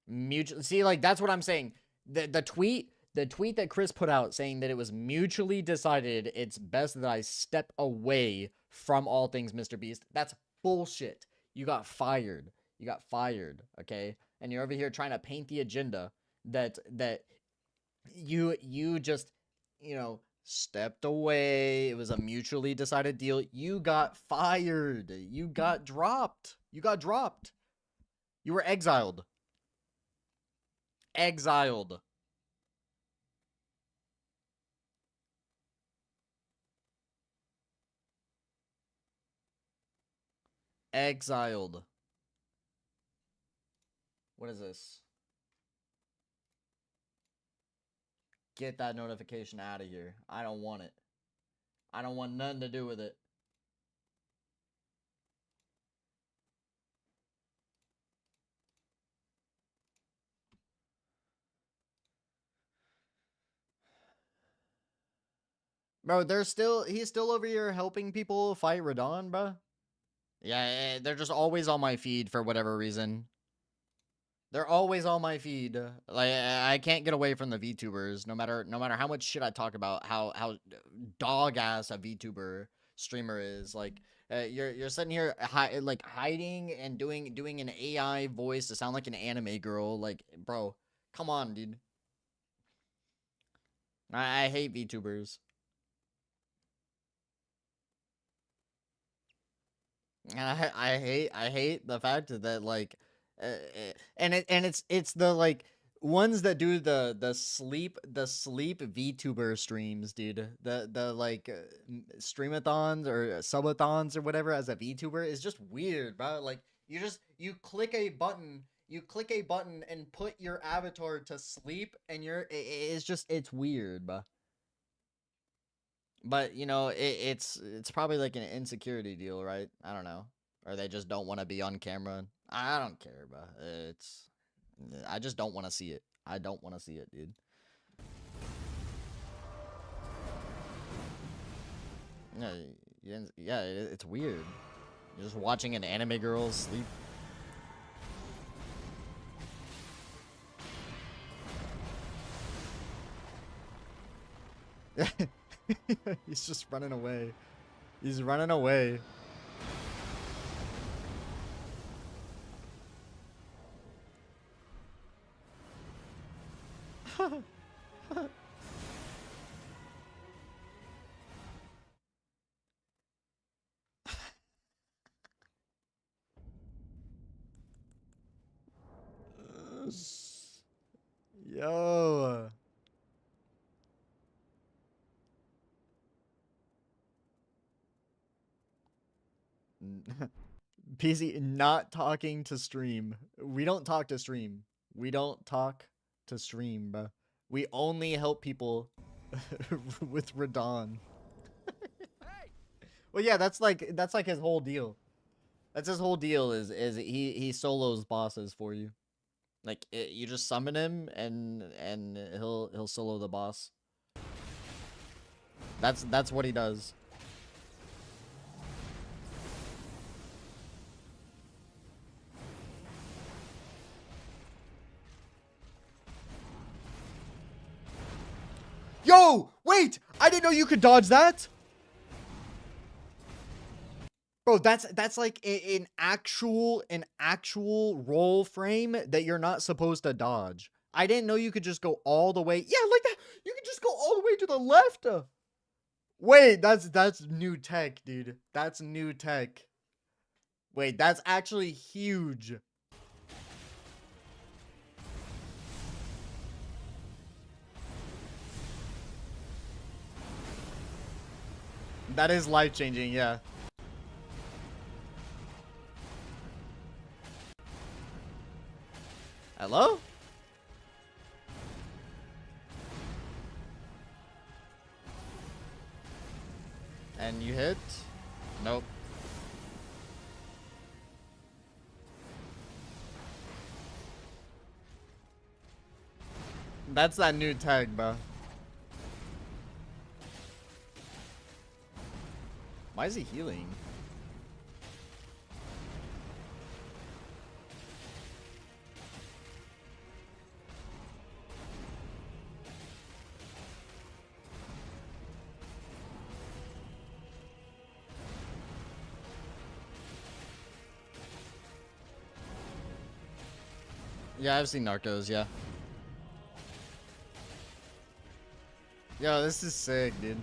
Mutual. See, like that's what I'm saying. The tweet that Chris put out saying that it was mutually decided it's best that I step away from all things Mr. Beast. That's bullshit. You got fired. You got fired, okay? And you're over here trying to paint the agenda that you just, stepped away. It was a mutually decided deal. You got fired. You got dropped. You got dropped. You were exiled. Exiled. Exiled. What is this? Get that notification out of here. I don't want it. I don't want nothing to do with it. Bro, he's still over here helping people fight Radon, bro. Yeah, they're just always on my feed for whatever reason. They're always on my feed. Like I can't get away from the VTubers, no matter how much shit I talk about how dog ass a VTuber streamer is. Like you're sitting here hiding and doing an AI voice to sound like an anime girl. Like, bro, come on, dude. I hate VTubers. I hate the fact that like it's the like ones that do the sleep VTuber streams, dude. The like streamathons or subathons or whatever as a VTuber is just weird, bro. Like you click a button and put your avatar to sleep and it's weird, bro. But you know, it's probably like an insecurity deal, right? I don't know, or they just don't want to be on camera. I don't care, bro. I just don't want to see it. I don't want to see it, dude. Yeah, it's weird. You're just watching an anime girl sleep. He's just running away. He's running away. Yo. PC not talking to stream. We don't talk to stream. We don't talk to stream, bro. We only help people with Radon. Well, yeah, that's like his whole deal. That's his whole deal is he solos bosses for you. Like you just summon him and he'll solo the boss. That's what he does. Yo, wait! I didn't know you could dodge that. Bro, that's like an actual roll frame that you're not supposed to dodge. I didn't know you could just go all the way. Yeah, like that. You can just go all the way to the left. Wait, that's new tech, dude. That's new tech. Wait, that's actually huge. That is life-changing, yeah. Hello? And you hit? Nope. That's that new tag, bro. Why is he healing? Yeah, I've seen Narcos, yeah. Yo, this is sick, dude.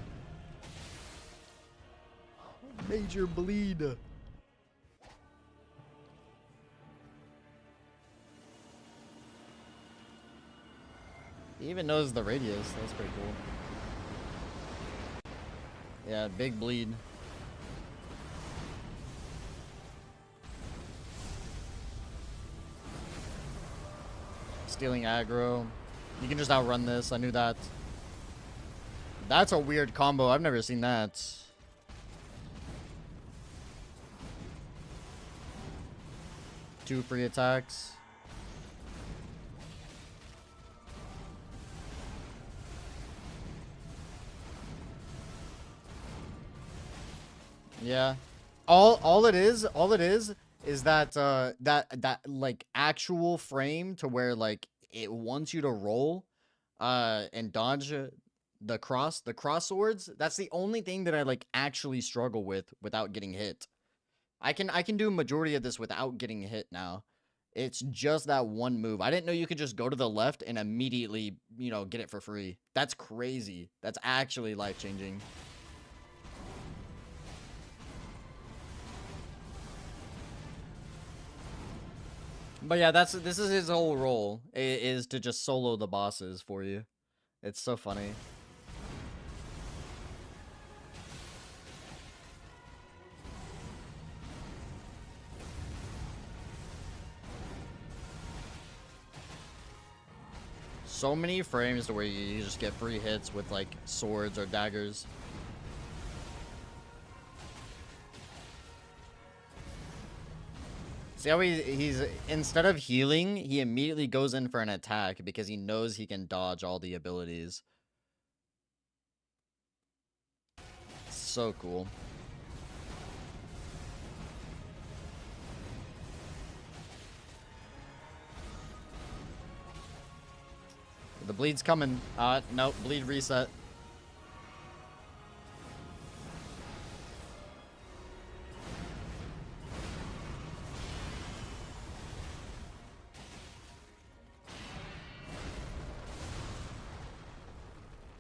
Major bleed. He even knows the radius. That's pretty cool. Yeah, big bleed. Stealing aggro. You can just outrun this. I knew that. That's a weird combo. I've never seen that. Two free attacks. Yeah. All it is that that like actual frame to where like it wants you to roll and dodge the cross swords. That's the only thing that I like actually struggle with without getting hit. I can do a majority of this without getting hit now. It's just that one move. I didn't know you could just go to the left and immediately, you know, get it for free. That's crazy. That's actually life-changing. But yeah, this is his whole role, is to just solo the bosses for you. It's so funny. So many frames to where you just get free hits with like swords or daggers. See how he's instead of healing, he immediately goes in for an attack because he knows he can dodge all the abilities. So cool. The bleed's coming. Nope, bleed reset.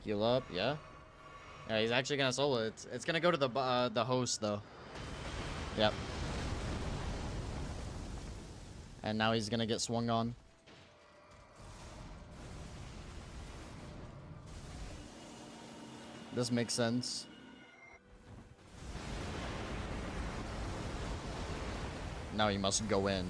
Heal up, yeah. Yeah, he's actually gonna solo it. It's gonna go to the host though. Yep. And now he's gonna get swung on. This makes sense. Now he must go in.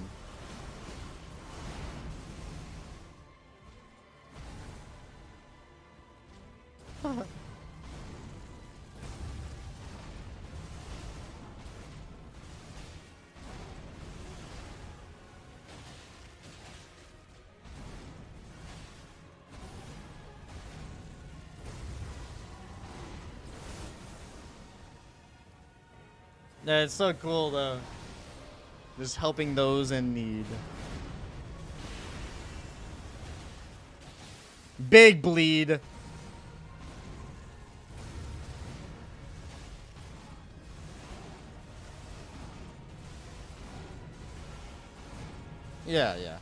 Yeah, it's so cool though. Just helping those in need. Big bleed. Yeah, yeah.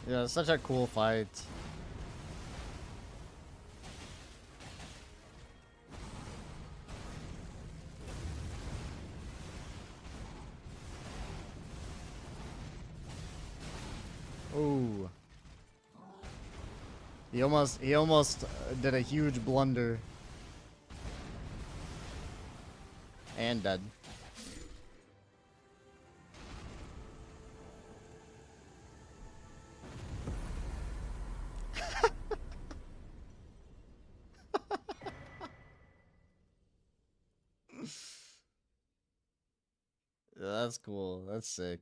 Yeah, such a cool fight. Ooh. He almost did a huge blunder. And dead. That's cool. That's sick.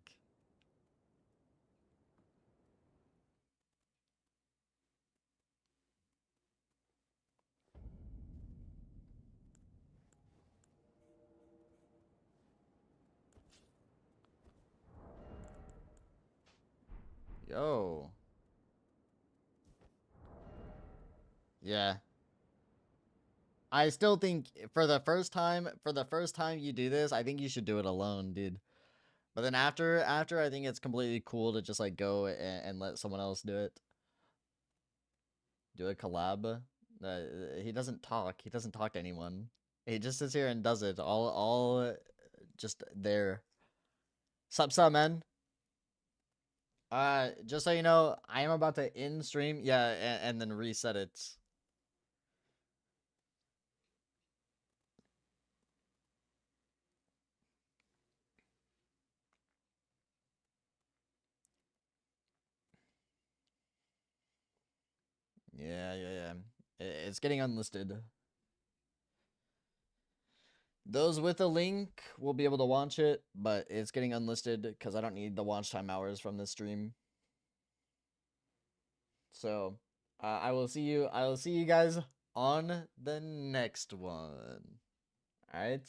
Yo. Yeah. I still think for the first time you do this, I think you should do it alone, dude. But then after I think it's completely cool to just like go and let someone else do it. Do a collab. He doesn't talk. He doesn't talk to anyone. He just sits here and does it all just there. Sup, man? Just so you know, I am about to end stream. Yeah, and then reset it. Yeah. It's getting unlisted. Those with a link will be able to watch it, but it's getting unlisted because I don't need the watch time hours from this stream. So, I will see you guys on the next one. All right.